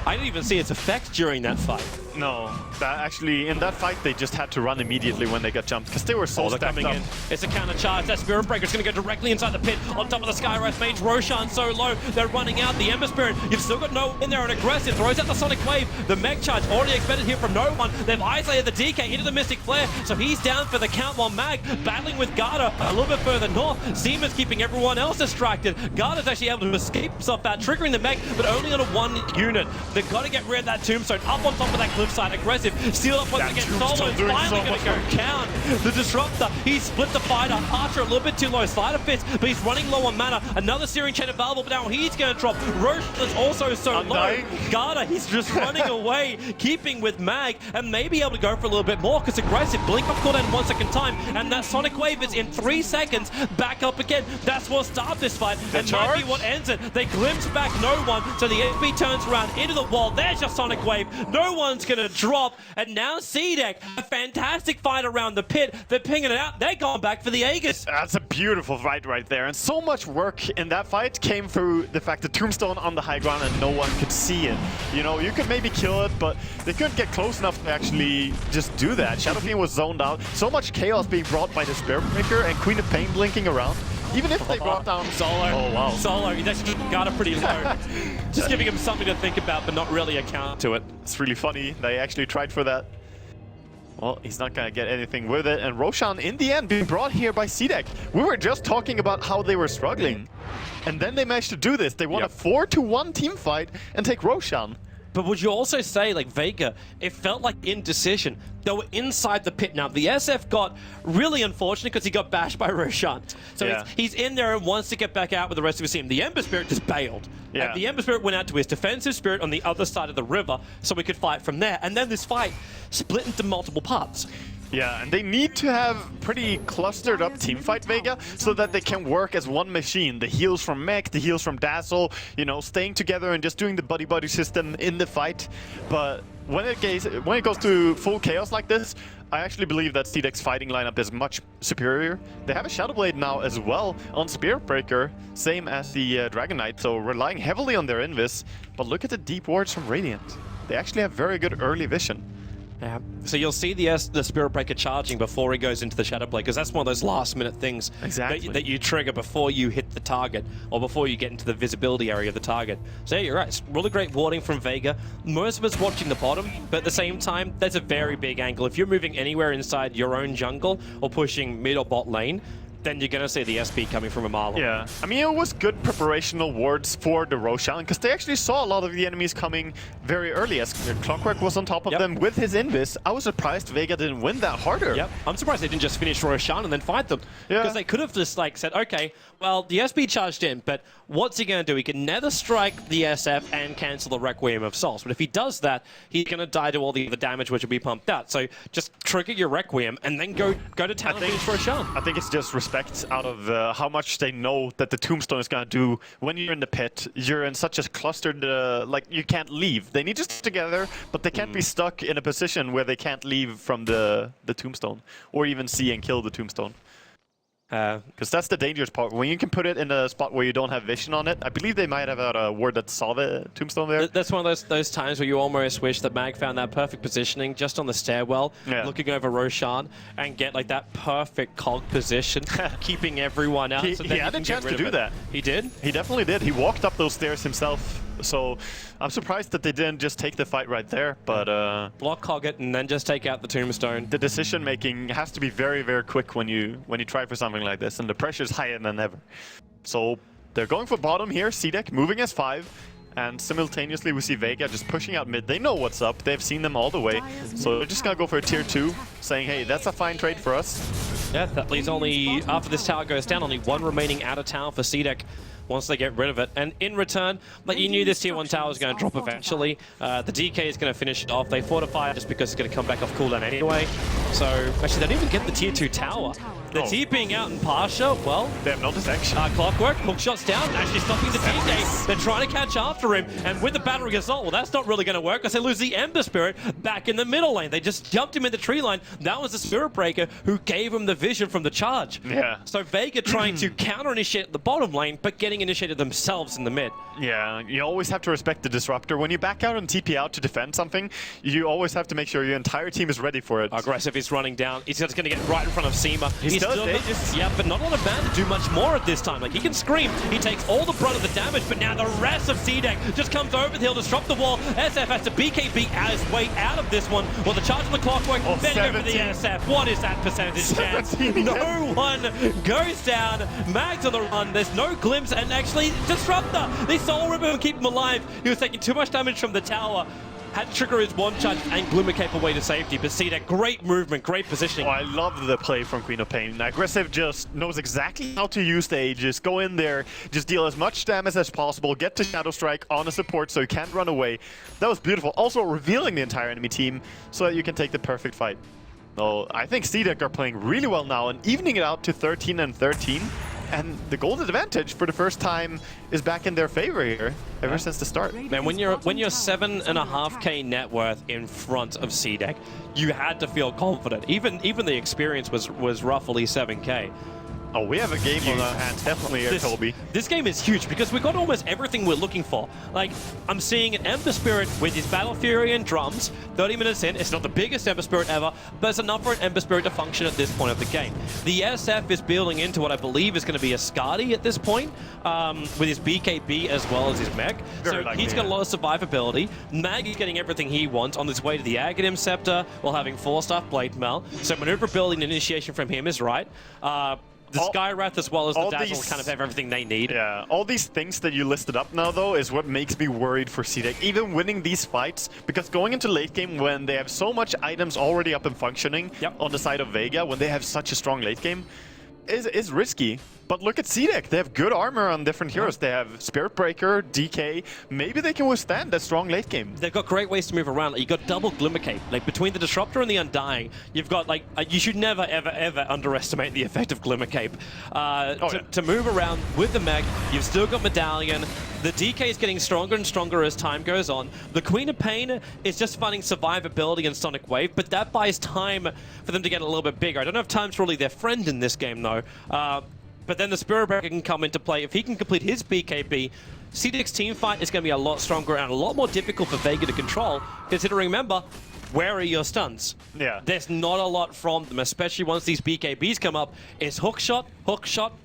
I didn't even see its effect during that fight. No, actually, in that fight, they just had to run immediately when they got jumped, because they were so stacked up. It's a counter charge. That Spirit Breaker's going to go directly inside the pit on top of the Skywrath mage. Roshan so low, they're running out. The Ember Spirit, you've still got no in there and aggressive. Throws out the Sonic Wave. The mech charge already expected here from no one. They've isolated the DK into the Mystic Flare, so he's down for the count while Mag battling with Garda a little bit further north. Seema's keeping everyone else distracted. Garda's actually able to escape himself out, triggering the mech, but only on a 1 unit. They've got to get rid of that tombstone. Up on top of that cliffside, aggressive. Steal up once again. Solo is finally going to go down. The Disruptor, he split the fighter. Archer a little bit too low. Slider fits, but he's running low on mana. Another Searing Chain available, but now he's going to drop. Roche is also so low. Garda, he's just running away, keeping with Mag, and maybe able to go for a little bit more because aggressive. Blink off cooldown 1 second time, and that Sonic Wave is in 3 seconds. Back up again. That's what started this fight. And might be what ends it. They glimpse back no one, so the SB turns around into the wall. There's your Sonic Wave. No one's going to drop. And now CDEC, a fantastic fight around the pit. They're pinging it out. They're going back for the Aegis. That's a beautiful fight right there. And so much work in that fight came through the fact that Tombstone on the high ground and no one could see it. You know, you could maybe kill it, but they couldn't get close enough to actually just do that. Shadow Fiend was zoned out. So much chaos being brought by the Spirit Breaker and Queen of Pain blinking around. Even if they brought down Solo. Oh, wow. Solo, he's actually got it pretty low. Just giving him something to think about, but not really a counter to it. It's really funny. They actually tried for that. Well, he's not going to get anything with it. And Roshan, in the end, being brought here by CDEC. We were just talking about how they were struggling. And then they managed to do this. They won a 4-1 team fight and take Roshan. But would you also say, like, Vega, it felt like indecision. They were inside the pit now. The SF got really unfortunate because he got bashed by Roshan. So he's in there and wants to get back out with the rest of his team. The Ember Spirit just bailed. Yeah. And the Ember Spirit went out to his defensive spirit on the other side of the river so we could fight from there. And then this fight split into multiple parts. Yeah, and they need to have pretty clustered up teamfight Vega so that they can work as one machine. The heals from Mech, the heals from Dazzle, you know, staying together and just doing the buddy-buddy system in the fight. But when it goes to full chaos like this, I actually believe that CDEC's fighting lineup is much superior. They have a Shadow Blade now as well on Spirit Breaker, same as the Dragon Knight, so relying heavily on their Invis. But look at the deep wards from Radiant. They actually have very good early vision. Yeah. So you'll see the Spirit Breaker charging before he goes into the Shadow Blade, because that's one of those last-minute things that you trigger before you hit the target, or before you get into the visibility area of the target. So yeah, you're right. It's really great warding from Vega. Most of us watching the bottom, but at the same time, there's a very big angle. If you're moving anywhere inside your own jungle, or pushing mid or bot lane, then you're going to see the SP coming from a mile away. Yeah, I mean, it was good preparational wards for the Roshan, because they actually saw a lot of the enemies coming very early, as Clockwork was on top of them with his Invis. I was surprised Vega didn't win that harder. Yep, I'm surprised they didn't just finish Roshan and then fight them. Because they could have just like said, okay, well, the SP charged in, but what's he going to do? He can nether strike the SF and cancel the Requiem of Souls. But if he does that, he's going to die to all the other damage which will be pumped out. So just trigger your Requiem and then go to town and finish Roshan. I think it's just respect out of how much they know that the Tombstone is going to do when you're in the pit. You're in such a clustered, like, you can't leave. They need to stick together, but they can't be stuck in a position where they can't leave from the Tombstone, or even see and kill the Tombstone. Because that's the dangerous part. When you can put it in a spot where you don't have vision on it, I believe they might have had a ward that saw the Tombstone there. That's one of those times where you almost wish that Mag found that perfect positioning just on the stairwell, looking over Roshan, and get like that perfect cog position, keeping everyone out. He had a chance to do that. He did? He definitely did. He walked up those stairs himself. So I'm surprised that they didn't just take the fight right there, but block cog it and then just take out the Tombstone. The decision making has to be very, very quick when you try for something like this, and the pressure's higher than ever. So they're going for bottom here. CDEC moving as 5, and simultaneously we see Vega just pushing out mid. They know what's up. They've seen them all the way, so they're just gonna go for a tier 2, saying, hey, that's a fine trade for us. Yeah, that leaves only, after this tower goes down, only 1 remaining out of town for CDEC once they get rid of it. And in return, like, you knew this tier 1 tower was going to drop eventually. The DK is going to finish it off. They fortify it just because it's going to come back off cooldown anyway. So, actually, they didn't even get the tier 2 tower. The TPing out in Pasha, well, they have no detection. Clockwork, hook shots down, actually stopping the DK. They're trying to catch after him, and with the Battering Assault, well, that's not really going to work because they lose the Ember Spirit back in the middle lane. They just jumped him in the tree line. That was the Spirit Breaker who gave him the vision from the charge. Yeah. So Vega trying to counter-initiate the bottom lane, but getting initiated themselves in the mid. Yeah, you always have to respect the Disruptor. When you back out and TP out to defend something, you always have to make sure your entire team is ready for it. Aggressive is running down. He's just going to get right in front of Seema. He's still yeah, but not a lot of mana to do much more at this time. Like, he can scream. He takes all the brunt of the damage, but now the rest of CDEC just comes over the hill, disrupt the wall. SF has to BKB his way out of this one. Well, the charge of the Clockwork, then go for the SF. What is that percentage chance? No one goes down. Mag's on the run. There's no glimpse, and actually, Disruptor, they soul rip him and keep him alive. He was taking too much damage from the tower. Had to trigger his one charge and Glimmer Cape away to safety, but see that great movement, great positioning. Oh, I love the play from Queen of Pain. Aggressive just knows exactly how to use the Aegis, go in there, just deal as much damage as possible, get to Shadow Strike on a support so you can't run away. That was beautiful. Also revealing the entire enemy team so that you can take the perfect fight. Oh, I think CDEC are playing really well now and evening it out to 13 and 13. And the gold advantage for the first time is back in their favor here, ever since the start. Man, when you're 7.5K net worth in front of CDEC, you had to feel confident. Even the experience was roughly 7K. Oh, we have a game on our hands, definitely here, Toby. This game is huge because we got almost everything we're looking for. Like, I'm seeing an Ember Spirit with his Battle Fury and drums. 30 minutes in, it's not the biggest Ember Spirit ever, but it's enough for an Ember Spirit to function at this point of the game. The SF is building into what I believe is going to be a Skadi at this point, with his BKB as well as his mech. So he's got a lot of survivability. Mag is getting everything he wants on his way to the Aghanim Scepter while having 4-staff Blade Mail. So maneuverability and initiation from him is right. The Skywrath as well as the Dazzle kind of have everything they need. Yeah, all these things that you listed up now, though, is what makes me worried for CDEC. Even winning these fights, because going into late game when they have so much items already up and functioning on the side of Vega, when they have such a strong late game, is risky. But look at CDEC. They have good armor on different heroes. They have Spirit Breaker, DK. Maybe they can withstand that strong late game. They've got great ways to move around. Like, you got double Glimmer Cape. Like, between the Disruptor and the Undying, you've got, like, you should never, ever, ever underestimate the effect of Glimmer Cape. To move around with the mech, you've still got Medallion. The DK is getting stronger and stronger as time goes on. The Queen of Pain is just finding survivability and Sonic Wave, but that buys time for them to get a little bit bigger. I don't know if time's really their friend in this game, though. But then the Spirit Breaker can come into play. If he can complete his BKB, CDEC's team fight is going to be a lot stronger and a lot more difficult for Vega to control, considering, remember, where are your stuns? Yeah. There's not a lot from them, especially once these BKBs come up. It's hook shot,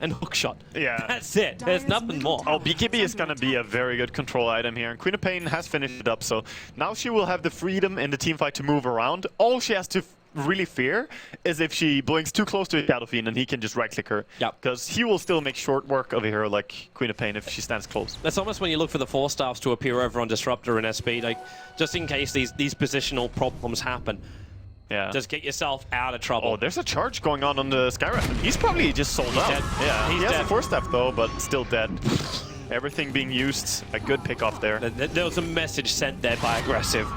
and hook shot. Yeah. That's it. There's nothing more. Oh, BKB is going to be a very good control item here. And Queen of Pain has finished it up, so now she will have the freedom in the team fight to move around. All she has to really fear is if she blinks too close to Shadow Fiend and he can just right-click her. Yeah. Because he will still make short work of a hero like Queen of Pain if she stands close. That's almost when you look for the 4-staffs to appear over on Disruptor and SP, like, just in case these positional problems happen. Yeah. Just get yourself out of trouble. Oh, there's a charge going on the Skywrath. He's probably just sold out. Dead. Yeah, He's he has dead. a 4-staff though, but still dead. Everything being used. A good pick off there. There was a message sent there by Aggressive.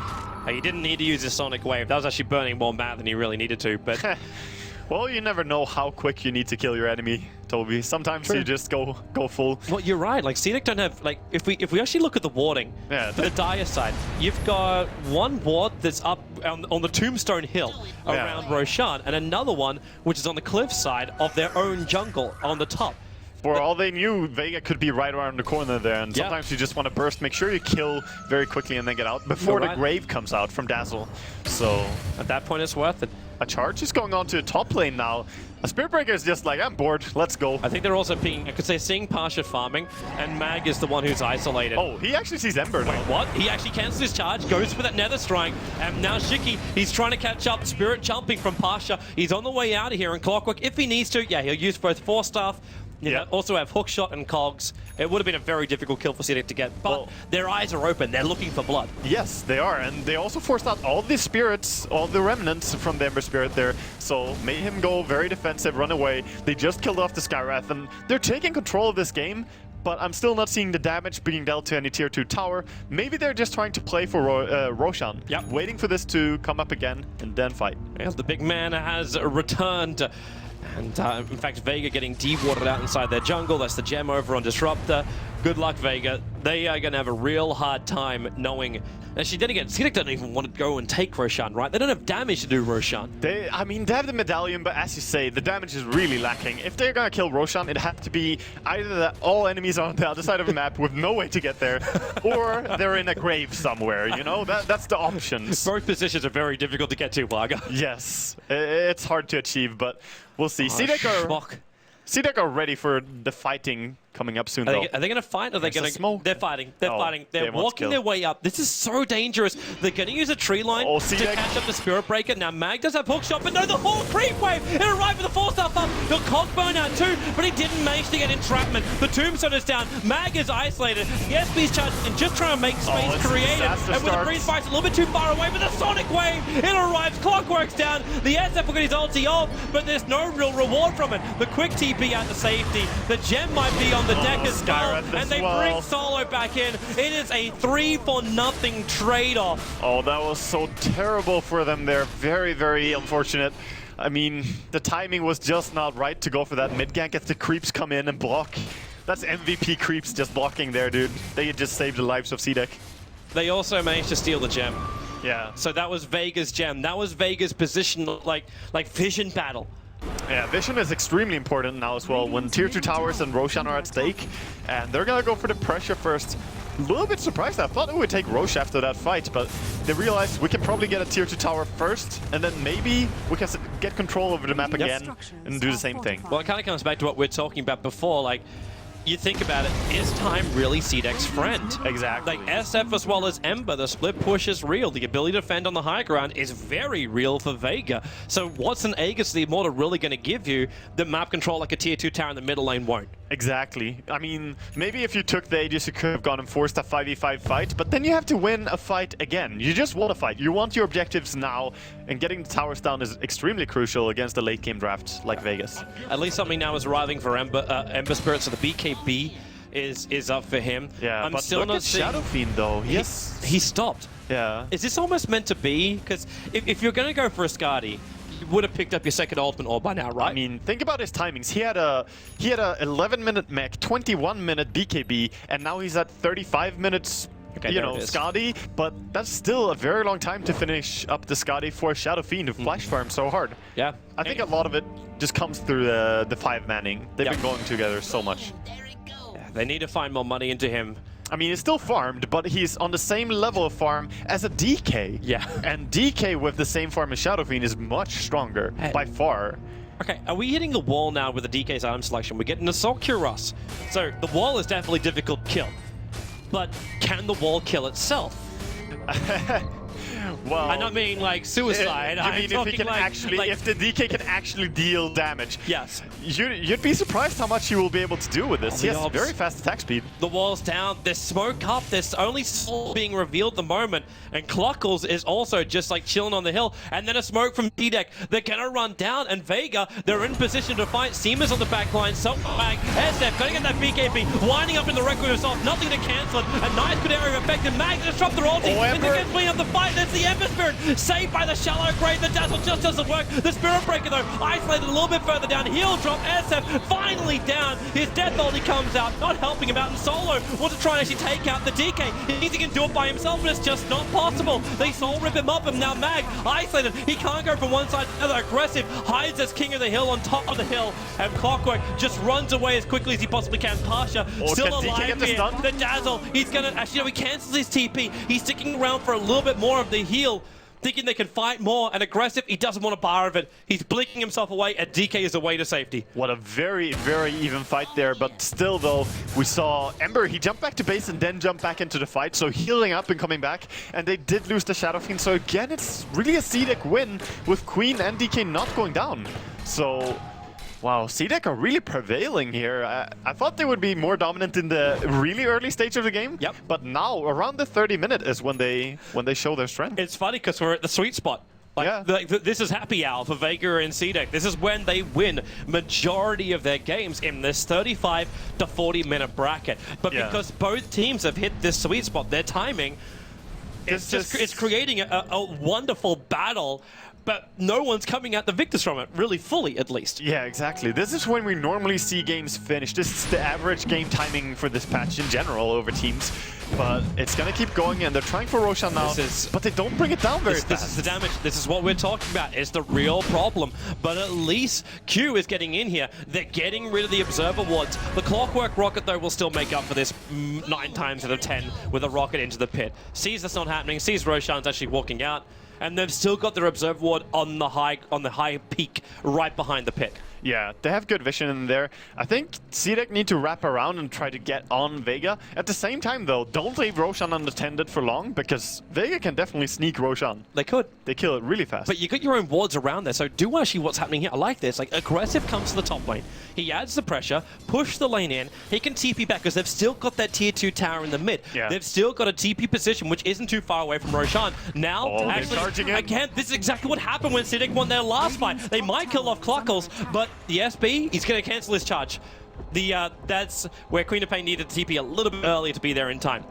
He didn't need to use his Sonic Wave. That was actually burning more mat than he really needed to, but... Well, you never know how quick you need to kill your enemy, Toby. Sometimes you just go full. Well, you're right. Like, CDEC don't have... Like, if we actually look at the warding, for the Dire side, you've got one ward that's up on the Tombstone Hill around Roshan, and another one which is on the cliff side of their own jungle on the top. For all they knew, Vega could be right around the corner there, and sometimes you just want to burst. Make sure you kill very quickly and then get out before the Grave comes out from Dazzle. So at that point, it's worth it. A charge is going on to top lane now. A Spirit Breaker is just like, I'm bored, let's go. I think they're also picking, because they're seeing Pasha farming, and Mag is the one who's isolated. Oh, he actually sees Ember now. Wait, what? He actually cancels his charge, goes for that Nether Strike, and now Shiki, he's trying to catch up. Spirit jumping from Pasha. He's on the way out of here, and Clockwork, if he needs to, yeah, he'll use both 4-staff. Also have Hookshot and Cogs. It would have been a very difficult kill for CDEC to get, but their eyes are open. They're looking for blood. Yes, they are, and they also forced out all the spirits, all the remnants from the Ember Spirit there, so made him go very defensive, run away. They just killed off the Skywrath, and they're taking control of this game, but I'm still not seeing the damage being dealt to any tier 2 tower. Maybe they're just trying to play for Roshan, waiting for this to come up again and then fight. Yes, the big man has returned. And in fact, Vega getting de-watered out inside their jungle. That's the gem over on Disruptor. Good luck, Vega. They are going to have a real hard time knowing... Actually, then again, CDEC don't even want to go and take Roshan, right? They don't have damage to do Roshan. I mean, they have the Medallion, but as you say, the damage is really lacking. If they're going to kill Roshan, it had to be either that all enemies are on the other side of the map with no way to get there, or they're in a grave somewhere, you know? That's the options. Both positions are very difficult to get to, Vaga. Yes, it's hard to achieve, but we'll see. CDEC are ready for the fighting coming up soon, Are though. they going to fight? Or are they going to smoke? They're fighting. They're fighting. They're won't walking kill. their way up. This is so dangerous. They're going to use a tree line to CDEC. catch up the Spirit Breaker. Now Mag does have hook shot, but no, the whole creep wave. It arrived with the 4-star up. The cockburn out too, but he didn't manage to get entrapment. The tombstone is down. Mag is isolated. The SB's charged and just trying to make space it's a created. disaster And with the start. breeze fight's a little bit too far away, but the sonic wave, it arrives. Clockwork's down. The SF will get his ulti off, but there's no real reward from it. The quick TP out to safety. The gem might be on the deck as well, and they bring Solo back in. It is a 3-for-0 trade-off. Oh, that was so terrible for them there. Very, very unfortunate. I mean, the timing was just not right to go for that mid gank as the creeps come in and block. That's MVP creeps just blocking there, dude. They just saved the lives of CDEC. They also managed to steal the gem. Yeah. So that was Vega's gem. That was Vega's position, like vision battle. Yeah, vision is extremely important now as well when tier 2 towers and Roshan are at stake. And they're gonna go for the pressure first. A little bit surprised. I thought it would take Roche after that fight, but they realized we can probably get a tier 2 tower first, and then maybe we can get control over the map again and do the same thing. Well, it kind of comes back to what we were talking about before. Like, you think about it, is time really CDEC's friend? Exactly. Like SF as well as Ember, the split push is real. The ability to defend on the high ground is very real for Vega. So what's an Aegis the Immortal really going to give you that map control like a tier 2 tower in the middle lane won't? Exactly. I mean, maybe if you took the Aegis, you could have gone and forced a 5v5 fight, but then you have to win a fight again. You just want a fight. You want your objectives now, and getting the towers down is extremely crucial against a late game draft like Vegas. At least something now is arriving for Ember Spirit, so the BKB is up for him. Yeah, I'm but still look not at seeing... Shadow Fiend though. He stopped. Yeah. Is this almost meant to be? Because if you're going to go for a Skadi, you would have picked up your second ultimate orb by now, right? I mean, think about his timings. He had a 11-minute mech, 21-minute BKB, and now he's at 35 minutes. Okay, you know, Skadi, but that's still a very long time to finish up the Skadi for Shadow Fiend who flash farms so hard. Yeah. I think a lot of it just comes through the 5-manning. They've been going together so much. Yeah, they need to find more money into him. I mean, he's still farmed, but he's on the same level of farm as a DK. Yeah. And DK with the same farm as Shadow Fiend is much stronger, by far. Okay, are we hitting the wall now with the DK's item selection? We're getting Assault Cuirass. So the wall is definitely difficult to kill. But can the wall kill itself? Well, I don't mean like suicide. You mean if he can if the DK can actually deal damage? Yes. You'd be surprised how much he will be able to do with this. He has very fast attack speed. The wall's down. There's smoke up. There's only soul being revealed at the moment. And Clockles is also just like chilling on the hill. And then a smoke from CDEC. They're gonna run down. And Vega, they're in position to fight. Seema's on the back line. Mag, SF, gonna get that BKB. Winding up in the record himself. Nothing to cancel it. A nice good area of effect. And Mag disrupt their ulti. And they can clean up the fight. There's the Ember Spirit. Saved by the shallow grave. The dazzle just doesn't work. The Spirit Breaker though, isolated a little bit further down. He'll drop. SF finally down. His death ulti comes out, not helping him out. And Solo wants to try and actually take out the DK. He thinks he can do it by himself, but it's just not possible. They soul rip him up, and now Mag isolated. He can't go from one side to another. Aggressive, hides as king of the hill on top of the hill, and Clockwork just runs away as quickly as he possibly can. Pasha still alive here. The dazzle. He's gonna actually no, he cancels his TP. He's sticking around for a little bit more of the heal, thinking they can fight more, and aggressive, he doesn't want a bar of it. He's blinking himself away, and DK is away to safety. What a very, very even fight there, but still though, we saw Ember, he jumped back to base and then jumped back into the fight, so healing up and coming back, and they did lose the Shadow Fiend, so again, it's really a CDEC win with Queen and DK not going down. So, wow, CDEC are really prevailing here. I thought they would be more dominant in the really early stage of the game. Yep. But now, around the 30-minute is when they show their strength. It's funny because we're at the sweet spot. Like, this is happy hour for Vega and CDEC. This is when they win majority of their games in this 35 to 40-minute bracket. But because both teams have hit this sweet spot, their timing, it's creating a wonderful battle. But no one's coming out the victors from it, really fully at least. Yeah, exactly. This is when we normally see games finish. This is the average game timing for this patch in general over teams. But it's going to keep going, and they're trying for Roshan now, but they don't bring it down very fast. This is the damage. This is what we're talking about. It's the real problem. But at least Q is getting in here. They're getting rid of the Observer wards. The Clockwork Rocket, though, will still make up for this 9 times out of 10 with a rocket into the pit. Sees that's not happening. Sees Roshan's actually walking out. And they've still got their Observer ward on the high peak right behind the pit. Yeah, they have good vision in there. I think CDEC need to wrap around and try to get on Vega. At the same time, though, don't leave Roshan unattended for long, because Vega can definitely sneak Roshan. They could. They kill it really fast. But you got your own wards around there, so do actually what's happening here. I like this. Like, Aggressive comes to the top lane. He adds the pressure, push the lane in. He can TP back, because they've still got that tier 2 tower in the mid. Yeah. They've still got a TP position, which isn't too far away from Roshan. Now, actually, charging in. again, this is exactly what happened when CDEC won their last fight. They might kill off Cluckles, but the SB, he's going to cancel his charge. That's where Queen of Pain needed to TP a little bit earlier to be there in time.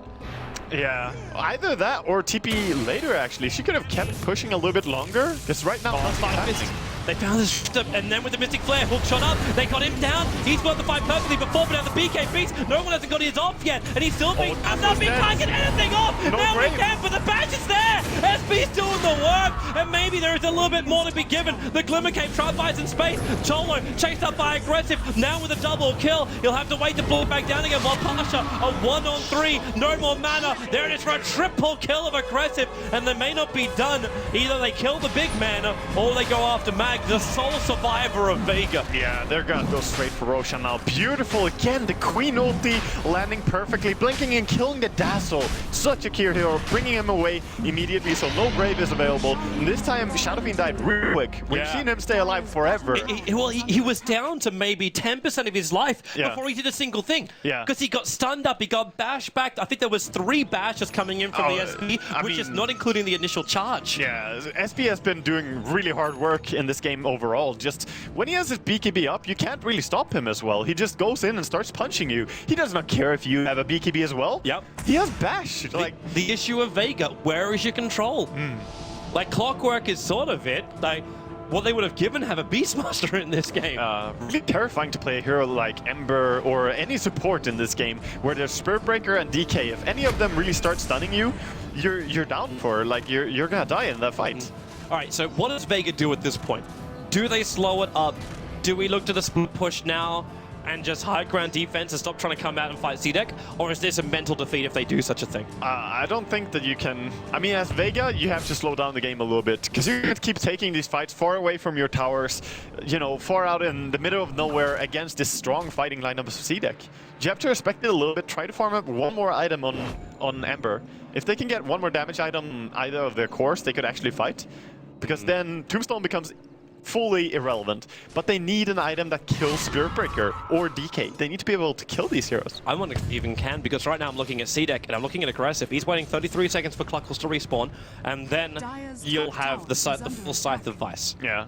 Yeah, either that or TP later, actually. She could have kept pushing a little bit longer, because right now nothing's happening. They found this, and then with the Mystic Flare, hook shot up, they got him down. He's got the fight perfectly before, but now the BK beats. No one hasn't got his off yet, and he's still being up. He can't get anything off. No now brave. we can, but the badge is there. SB's doing the work, and maybe there is a little bit more to be given. The Glimmer Cape try buys in space. Cholo chased up by Aggressive. Now with a double kill, he'll have to wait to pull it back down again. While Pasha, a 1-on-3, no more mana. There it is for a triple kill of Aggressive, and they may not be done. Either they kill the big man, or they go after Mag, the sole survivor of Vega. Yeah, they're gonna go straight for Roshan now. Beautiful again, the Queen ulti landing perfectly, blinking and killing the Dazzle. Such a key hero, bringing him away immediately, so no Brave is available. And this time, Shadow Fiend died real quick. We've seen him stay alive forever. He was down to maybe 10% of his life before he did a single thing. Yeah. Because he got stunned up, he got bashed back. I think there was 3 bashes coming in from the SB, which is not including the initial charge. Yeah, SB has been doing really hard work in this game overall. Just when he has his BKB up, you can't really stop him as well. He just goes in and starts punching you. He does not care if you have a BKB as well. Yep. He has bash. Like the issue of Vega, where is your control? Like, Clockwork is sort of it. Like, what they would have given have a Beastmaster in this game. Really terrifying to play a hero like Ember or any support in this game, where there's Spirit Breaker and DK. If any of them really start stunning you, you're down for. Like you're gonna die in that fight. All right, so what does Vega do at this point? Do they slow it up? Do we look to the split push now and just high ground defense and stop trying to come out and fight CDEC? Or is this a mental defeat if they do such a thing? I don't think that you can... I mean, as Vega, you have to slow down the game a little bit, because you keep taking these fights far away from your towers, you know, far out in the middle of nowhere against this strong fighting lineup of CDEC. You have to respect it a little bit, try to farm up one more item on Ember. If they can get one more damage item either of their cores, they could actually fight, because then Tombstone becomes fully irrelevant, but they need an item that kills Spirit Breaker or DK. They need to be able to kill these heroes. I wonder if they even can, because right now I'm looking at CDEC and I'm looking at Aggressive. He's waiting 33 seconds for Cluckles to respawn, and then you'll have the full Scythe of Vice. Yeah,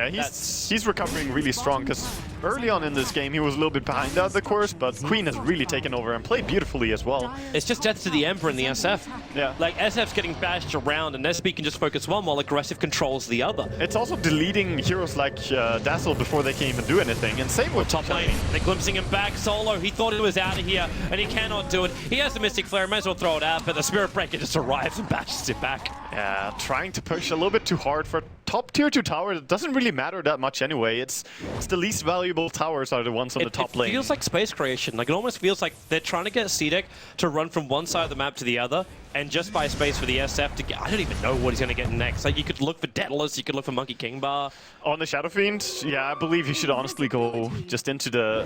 he's recovering really strong, because early on in this game he was a little bit behind the other course, but Queen has really taken over and played beautifully as well. It's just death to the Emperor in the SF. Yeah. Like, SF's getting bashed around and SB can just focus one while Aggressive controls the other. It's also deleting heroes like Dazzle before they can even do anything, and same with top lane. They're glimpsing him back. Solo, he thought he was out of here, and he cannot do it. He has the Mystic Flare, might as well throw it out, but the Spirit Breaker just arrives and bashes it back. Yeah, trying to push a little bit too hard for top tier 2 tower. It doesn't really matter that much anyway. It's the least valuable towers are the ones on the top lane. It feels like space creation. Like, it almost feels like they're trying to get CDEC to run from one side of the map to the other, and just buy space for the SF to get... I don't even know what he's going to get next. Like, you could look for Daedalus, you could look for Monkey King Bar. On the Shadow Fiend, yeah, I believe you should honestly go just into the...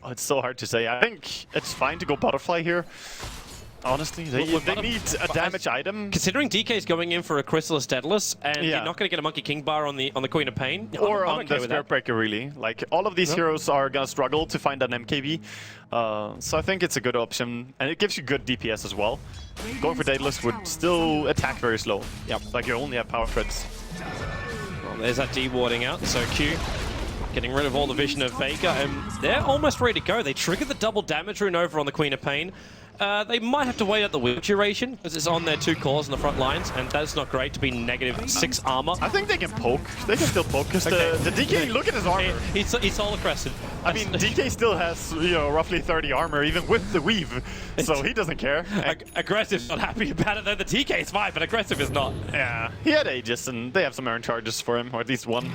Oh, it's so hard to say. I think it's fine to go Butterfly here. Honestly, they need a damage item. Considering DK's going in for a Chrysalis Daedalus, and you're not going to get a Monkey King Bar on the Queen of Pain. Or I'm on okay the Spirit Breaker, really. Like, all of these heroes are going to struggle to find an MKB. So I think it's a good option, and it gives you good DPS as well. Going for Daedalus would still attack very slow. Yep. Like, you only have power threats. Well, there's that D-warding out, so Q getting rid of all the vision of Vega, and they're almost ready to go. They triggered the double damage rune over on the Queen of Pain. They might have to wait out the wield duration, because it's on their 2 cores in the front lines, and that's not great to be -6 armor. I think they can poke. They can still poke, because the DK, look at his armor. He's solar crested. I mean, DK still has, you know, roughly 30 armor, even with the weave, so he doesn't care. Aggressive's not happy about it, though. The TK is fine, but Aggressive is not. Yeah, he had Aegis, and they have some earn charges for him, or at least one.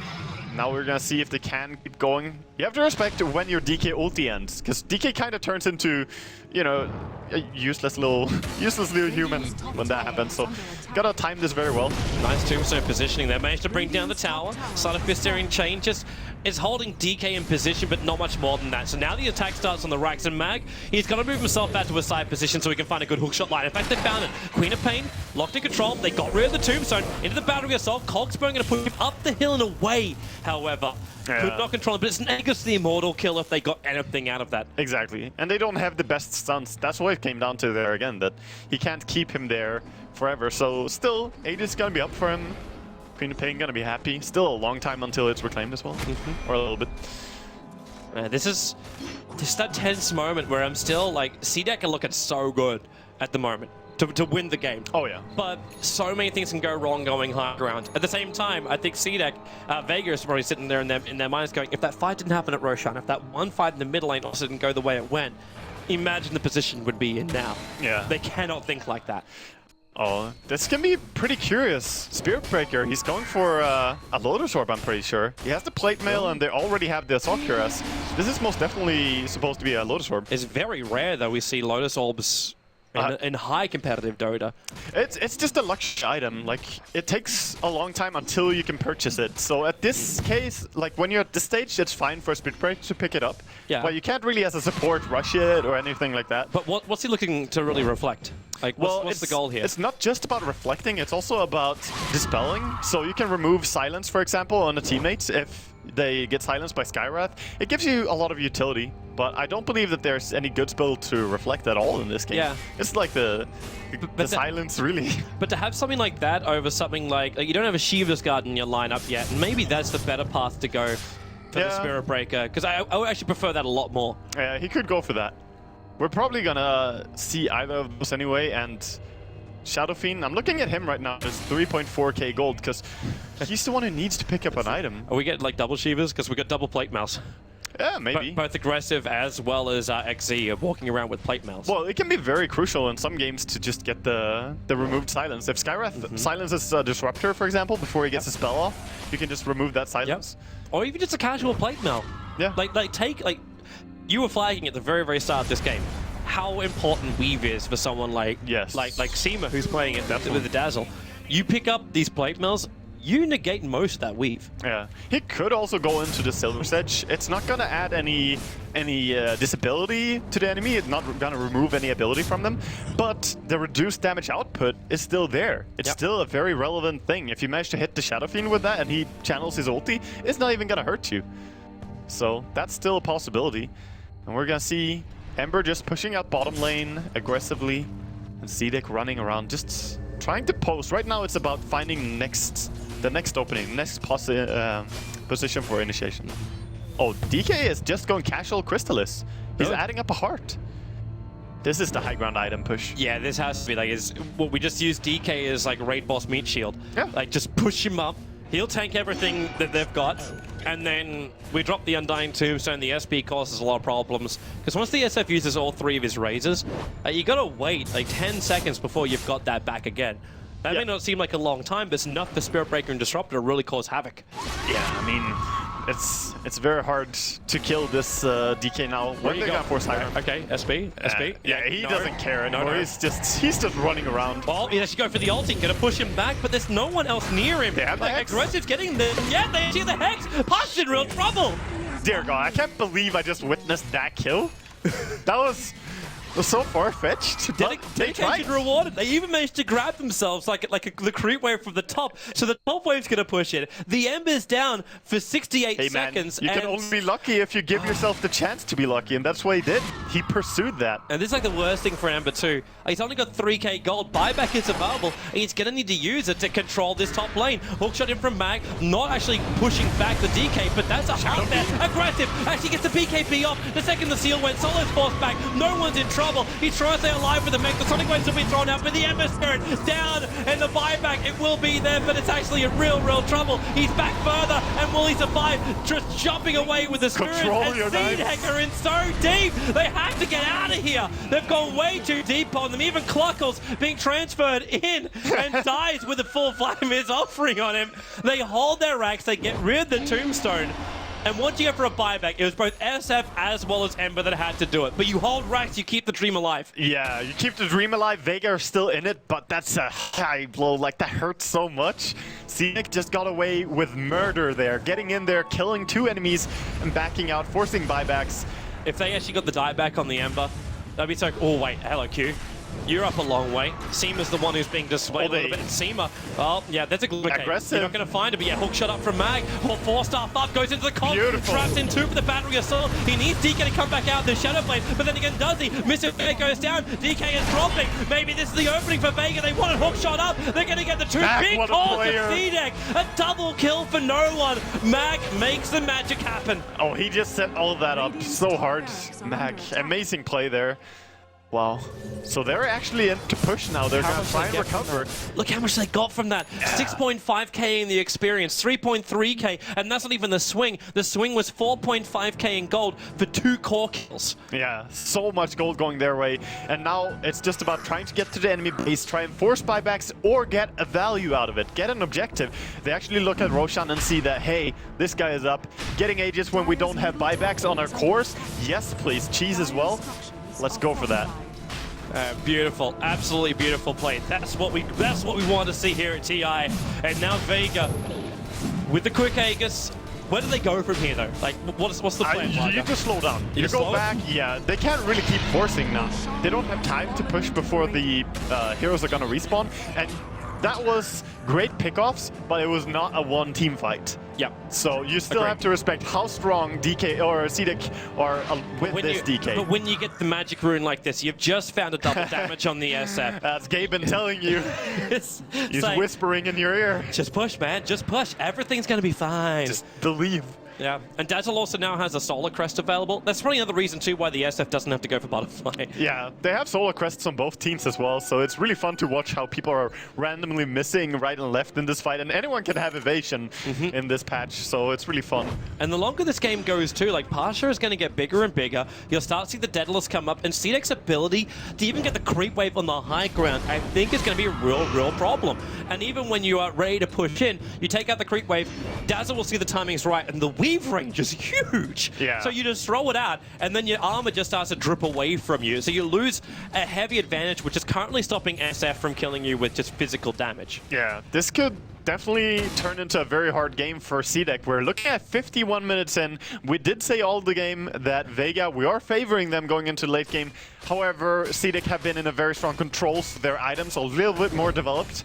Now we're gonna see if they can keep going. You have to respect when your DK ulti ends, because DK kind of turns into, you know, a useless little human when that happens. So gotta time this very well. Nice tombstone positioning there. Managed to bring down the tower. Side of Fistarian changes. is holding DK in position, but not much more than that. So now the attack starts on the racks, and Mag, he's got to move himself out to a side position so he can find a good hookshot line. In fact, they found it. Queen of Pain, locked in control. They got rid of the Tombstone into the Battery Assault. Cogsburn going to put him up the hill and away, however. Could not control it, but it's negative the Immortal kill if they got anything out of that. Exactly. And they don't have the best stuns. That's what it came down to there again, that he can't keep him there forever. So still, Aegis is going to be up for him. Queen of Pain going to be happy. Still a long time until it's reclaimed as well. Or a little bit. This is that tense moment where I'm still like, CDEC are looking so good at the moment to win the game. Oh yeah. But so many things can go wrong going high ground. At the same time, I think CDEC, Vega is probably sitting there in their minds going, if that fight didn't happen at Roshan, if that one fight in the mid lane also didn't go the way it went, imagine the position would be in now. Yeah. They cannot think like that. Oh, this can be pretty curious. Spirit Breaker, he's going for a Lotus Orb, I'm pretty sure. He has the Plate Mail and they already have the Assault Cuirass. This is most definitely supposed to be a Lotus Orb. It's very rare that we see Lotus Orbs in high competitive Dota. It's just a luxury item. Like, it takes a long time until you can purchase it. So at this case, like when you're at this stage, it's fine for a Spirit Breaker to pick it up. Yeah. But you can't really, as a support, rush it or anything like that. But what's he looking to really reflect? Like, what's the goal here? It's not just about reflecting, it's also about dispelling. So you can remove silence, for example, on the teammates if they get silenced by Skywrath. It gives you a lot of utility, but I don't believe that there's any good spell to reflect at all in this game. Yeah. It's like the silence, really. But to have something like that over something like you don't have a Shiva's Guard in your lineup yet, and maybe that's the better path to go for the Spirit Breaker, because I would actually prefer that a lot more. Yeah, he could go for that. We're probably gonna see either of those anyway, and Shadow Fiend, I'm looking at him right now, it's 3.4k gold, because he's the one who needs to pick up an item. Are we getting like double Shivas? Because we got double Plate Mouse. Yeah, maybe. Both aggressive as well as XZ are walking around with Plate Mouse. Well, it can be very crucial in some games to just get the removed silence. If Skywrath silences a Disruptor, for example, before he gets a spell off, you can just remove that silence. Or even just a casual Plate Mail. Yeah. Like you were flagging at the very, very start of this game how important Weave is for someone like Seema, who's playing it with the Dazzle. You pick up these Plate Mails, you negate most of that Weave. Yeah, he could also go into the Silver's Edge. It's not gonna add any disability to the enemy. It's not gonna remove any ability from them, but the reduced damage output is still there. It's still a very relevant thing. If you manage to hit the Shadow Fiend with that and he channels his ulti, it's not even gonna hurt you. So that's still a possibility. And we're gonna see Ember just pushing out bottom lane aggressively, and CDEC running around, just trying to post. Right now it's about finding the next opening, next position for initiation. Oh, DK is just going casual Crystallis. He's adding up a heart. This is the high ground item push. Yeah, this has to be like, what we just used DK as like raid boss meat shield. Yeah. Like just push him up. He'll tank everything that they've got, and then we drop the Undying Tombstone. The SP causes a lot of problems, because once the SF uses all three of his razors, you gotta wait like 10 seconds before you've got that back again. That may not seem like a long time, but it's enough for Spirit Breaker and Disruptor to really cause havoc. Yeah, I mean, it's very hard to kill this DK now. When they're gonna force high ground. Okay, SP. Yeah, he doesn't care anymore. No. He's just running around. Well, he has to go for the ulti, gonna push him back, but there's no one else near him. They have the Hex. Aggressive's getting there. Yeah, they see the Hex. Push in real trouble. Dear God, I can't believe I just witnessed that kill. That was so far-fetched. Dedication rewarded. They even managed to grab themselves like the creep wave from the top. So the top wave's gonna push it. The Ember's down for 68 seconds. You can only be lucky if you give yourself the chance to be lucky, and that's what he did. He pursued that. And this is like the worst thing for Ember too. He's only got 3k gold. Buyback is available. He's gonna need to use it to control this top lane. Hookshot in from Mag, not actually pushing back the DK, but that's a hard there. Aggressive. Actually gets the BKB off. The second the seal went, Solo's forced back. No one's in trouble. He's trying to stay alive with the mech. The Sonic Waves will be thrown out, but the Ember Spirit down, and the buyback, it will be there, but it's actually in real trouble. He's back further, and will he survive? Just jumping away with the Spirit, and CDEC are in so deep. They have to get out of here. They've gone way too deep on them. Even Cluckles being transferred in and dies with a full Flame is offering on him. They hold their racks, they get rid of the Tombstone. And once you go for a buyback, it was both SF as well as Ember that had to do it. But you hold Rax, you keep the dream alive. Yeah, you keep the dream alive. Vega are still in it, but that's a high blow. Like, that hurts so much. CDEC just got away with murder there, getting in there, killing 2 enemies, and backing out, forcing buybacks. If they actually got the dieback on the Ember, that'd be so... Oh, wait. Hello, Q. You're up a long way. Seema's the one who's being displayed a little bit. And Seema, well, yeah, that's a good aggressive. You're not going to find it, but yeah, hook shot up from Mag. Or 4-star up, goes into the comp. Beautiful. Traps in 2 for the battery assault. He needs DK to come back out the Shadow Blade, but then again, does he? Mr. Vega goes down. DK is dropping. Maybe this is the opening for Vega. They want a hook shot up. They're going to get the 2 big calls of CDEC. A double kill for no one. Mag makes the magic happen. Oh, he just set all of that up so hard. Mag, amazing play there. Wow. So they're actually in to push now. They're going to try and recover. Look how much they got from that. 6.5k in the experience, 3.3k, and that's not even the swing. The swing was 4.5k in gold for 2 core kills. Yeah, so much gold going their way. And now it's just about trying to get to the enemy base, try and force buybacks, or get a value out of it, get an objective. They actually look at Roshan and see that, hey, this guy is up. Getting Aegis when we don't have buybacks on our cores? Yes, please. Cheese as well. Let's go for that. Beautiful, absolutely beautiful play. That's what we want to see here at TI. And now Vega with the quick Aegis. Where do they go from here though? Like, what's the plan? You just slow down. You go back. Yeah, they can't really keep forcing now. They don't have time to push before the heroes are gonna respawn. And that was great pickoffs, but it was not a one-team fight. Yeah. So you still have to respect how strong DK or CDEC are with this DK. But when you get the magic rune like this, you've just found a double damage on the SF. That's Gaben telling you. He's like, whispering in your ear. Just push, man. Just push. Everything's going to be fine. Just believe. Yeah, and Dazzle also now has a Solar Crest available. That's probably another reason too why the SF doesn't have to go for Butterfly. Yeah, they have Solar Crests on both teams as well, so it's really fun to watch how people are randomly missing right and left in this fight, and anyone can have evasion in this patch, so it's really fun. And the longer this game goes too, like Pasha is going to get bigger and bigger. You'll start to see the Daedalus come up, and CDEC's ability to even get the creep wave on the high ground, I think is going to be a real problem. And even when you are ready to push in, you take out the creep wave, Dazzle will see the timing's right, and the weave range is huge. Yeah. So you just throw it out, and then your armor just starts to drip away from you. So you lose a heavy advantage, which is currently stopping SF from killing you with just physical damage. Yeah, this could definitely turn into a very hard game for CDEC. We're looking at 51 minutes in. We did say all the game that Vega, we are favoring them going into late game. However, CDEC have been in a very strong control, so their items are a little bit more developed.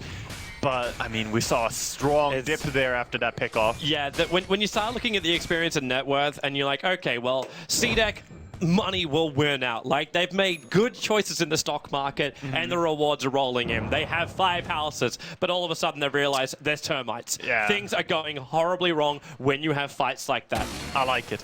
But, I mean, we saw a strong dip there after that pickoff. Yeah, when you start looking at the experience and net worth, and you're like, okay, well, CDEC, money will win out. Like, they've made good choices in the stock market, and the rewards are rolling in. They have 5 houses, but all of a sudden they realize there's termites. Yeah. Things are going horribly wrong when you have fights like that. I like it.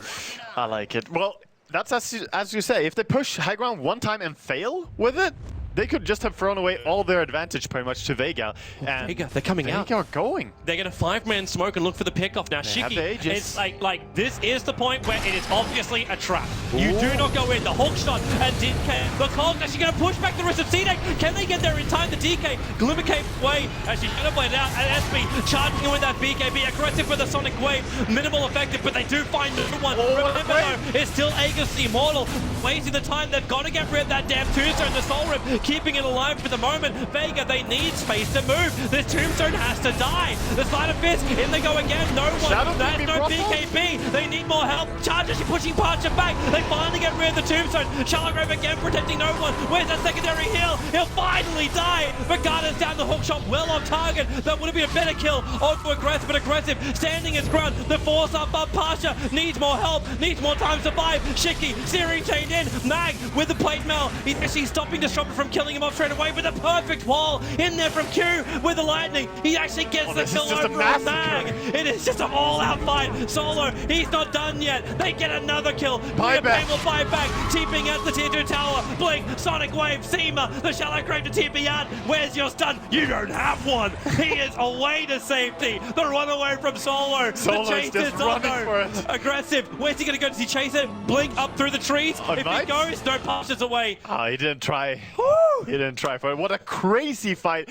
I like it. Well, that's as you say, if they push high ground one time and fail with it, they could just have thrown away all their advantage pretty much to Vega. And Vega, they're coming out. Vega are going. They're going to 5-man smoke and look for the pickoff. Now, Shiki, it's like this is the point where it is obviously a trap. You do not go in. The hook shot and DK. The Cold's actually going to push back the rest of CDEC. Can they get there in time? The DK, Glimmer came away as she's going to play it out. And SB charging in with that BKB. Aggressive with the Sonic Wave. Minimal effective, but they do find the one. Remember though, it's still Aegis the Immortal. Wasting the time. They've got to get rid of that damn Tombstone. The Soul Rip keeping it alive for the moment. Vega, they need space to move. This Tombstone has to die. The Slider Fist, in they go again. No one. That's no BKB. They need more help. Charge actually pushing Parcher back. They finally get rid of the Tombstone. Charlograve again protecting no one. Where's that secondary heal? He'll finally die. Vegata's down the hook shot, well on target. That would have been a better kill. Also aggressive, but aggressive. Standing his ground. The force up, but Pasha needs more help. Needs more time to survive. Shiki, Siri chained in. Mag with the plate mail. He's actually stopping Disruptor from killing him off straight away with a perfect wall in there from Q with the lightning. He actually gets the kill over on Mag. It is just an all-out fight. Solo, he's not done yet. They get another kill. Buyback. Will buy back. TPing out the tier 2 tower. Blink, Sonic Wave, Seema, the Shallow Grave to TP out. Where's your stun? You don't have one. He is away to safety. The runaway from Solo. The chase is running for it. Aggressive. Where's he going to go? Does he chase it? Blink up through the trees. If he goes, no passes away. Oh, he didn't try. Woo! He didn't try for it. What a crazy fight.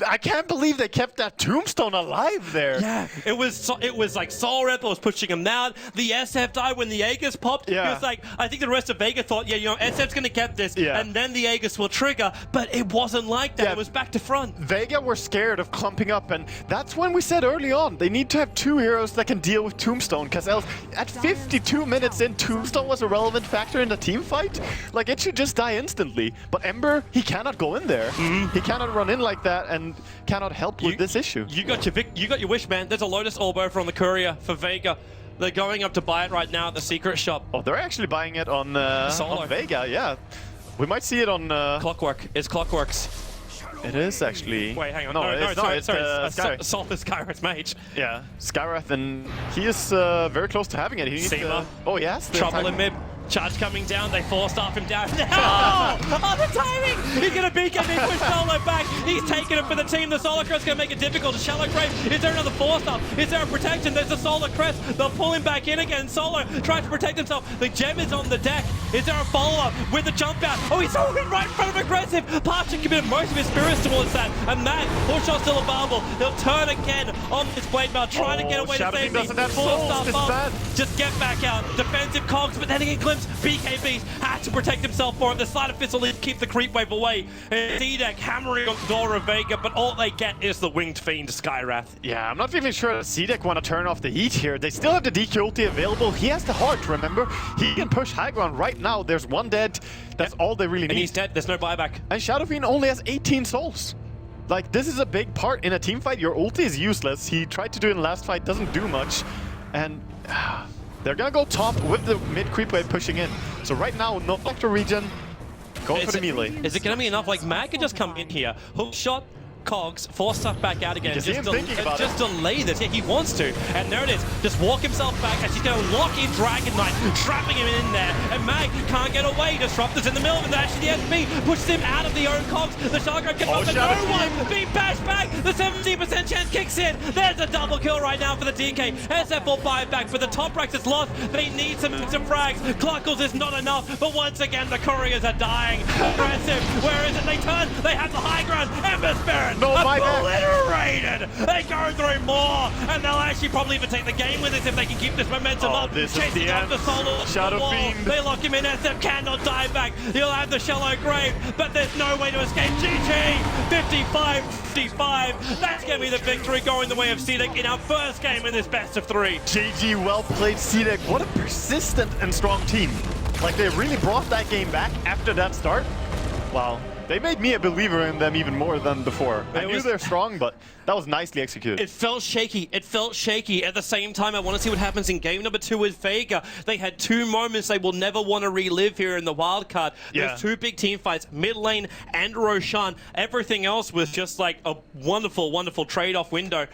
I can't believe they kept that tombstone alive there. Yeah, it was like Soul Ripple was pushing him down. The SF died when the Aegis popped. Yeah. It was like, I think the rest of Vega thought, yeah, you know, SF's going to get this, Yeah. and then the Aegis will trigger, but it wasn't like that. Yeah. It was back to front. Vega were scared of clumping up, and that's when we said early on, they need to have 2 heroes that can deal with Tombstone, because else, at 52 minutes in, Tombstone was a relevant factor in the team fight. Like, it should just die instantly. But Ember, he cannot go in there. He cannot run in like that and cannot help with this issue. You got your wish, man. There's a Lotus Orb over on the courier for Vega. They're going up to buy it right now at the secret shop. Oh, they're actually buying it on Vega, yeah. We might see it on... Clockwork. It's Clockworks. It is actually... Wait, hang on. No, sorry. Skyrath. Salt is Skyrath's mage. Yeah, Skyrath, and he is very close to having it. He needs to... Oh, yes. Trouble in mid. Charge coming down, they forced off him down. Oh, the timing! He's gonna beacon, he pushed Solo back. He's taking it for the team. The Solar Crest gonna make it difficult. A Shallow Grave. Is there another force up? Is there a protection? There's the Solar Crest. They'll pull him back in again. Solo tries to protect himself. The gem is on the deck. Is there a follow-up with the jump out? Oh, he's holding right in front of aggressive. Parcher committed most of his spirits towards that. And Mag, full shot still available. He'll turn again on his blade mail, trying to get away to Shadow King safety. doesn't have souls. It's bad. Just get back out. Defensive cogs, but then he glimpse. BKBs had to protect himself for it. The Slider Fist will keep the creep wave away. CDEC hammering on the door of Vega, but all they get is the Winged Fiend Skyrath. Yeah, I'm not even sure that CDEC want to turn off the heat here. They still have the DQ ulti available. He has the heart, remember? He can push high ground right now. There's one dead. That's all they really need. And he's dead. There's no buyback. And Shadow Fiend only has 18 souls. Like, this is a big part in a team fight. Your ulti is useless. He tried to do it in the last fight, doesn't do much. And... they're gonna go top with the mid creep wave pushing in. So right now, no Vector regen, going for the melee. Is it gonna be enough? Like, Mag can just come in here, hook shot, cogs, force stuff back out again. Just delay this. Yeah, he wants to. And there it is. Just walk himself back as he's going to lock in Dragon Knight, trapping him in there. And Mag can't get away. Disruptor's in the middle of it. Actually, the SP pushes him out of the own cogs. The Sharkguard gets off, and no one being bashed back. The 70% chance kicks in. There's a double kill right now for the DK. SF will buy it back, but the top ranks is lost. They need some frags. Cluckles is not enough, but once again, the couriers are dying. Aggressive. Where is it? They turn. They have the high ground. Ember Spirit. No buyback. Obliterated! They go through more, and they'll actually probably even take the game with this if they can keep this momentum up. This is Chasing the up end. the Solar Shadow Fiend. They lock him in. SF cannot die back. He'll have the Shallow Grave, but there's no way to escape. GG! 55-55. That's going to be the victory going the way of CDEC in our first game in this best of 3. GG, well played CDEC. What a persistent and strong team. Like, they really brought that game back after that start. Wow. They made me a believer in them even more than before. I knew they're strong, but that was nicely executed. It felt shaky. It felt shaky. At the same time, I want to see what happens in game number 2 with Vega. They had 2 moments they will never want to relive here in the wildcard. Yeah. There's 2 big team fights, mid lane and Roshan. Everything else was just like a wonderful, wonderful trade-off window.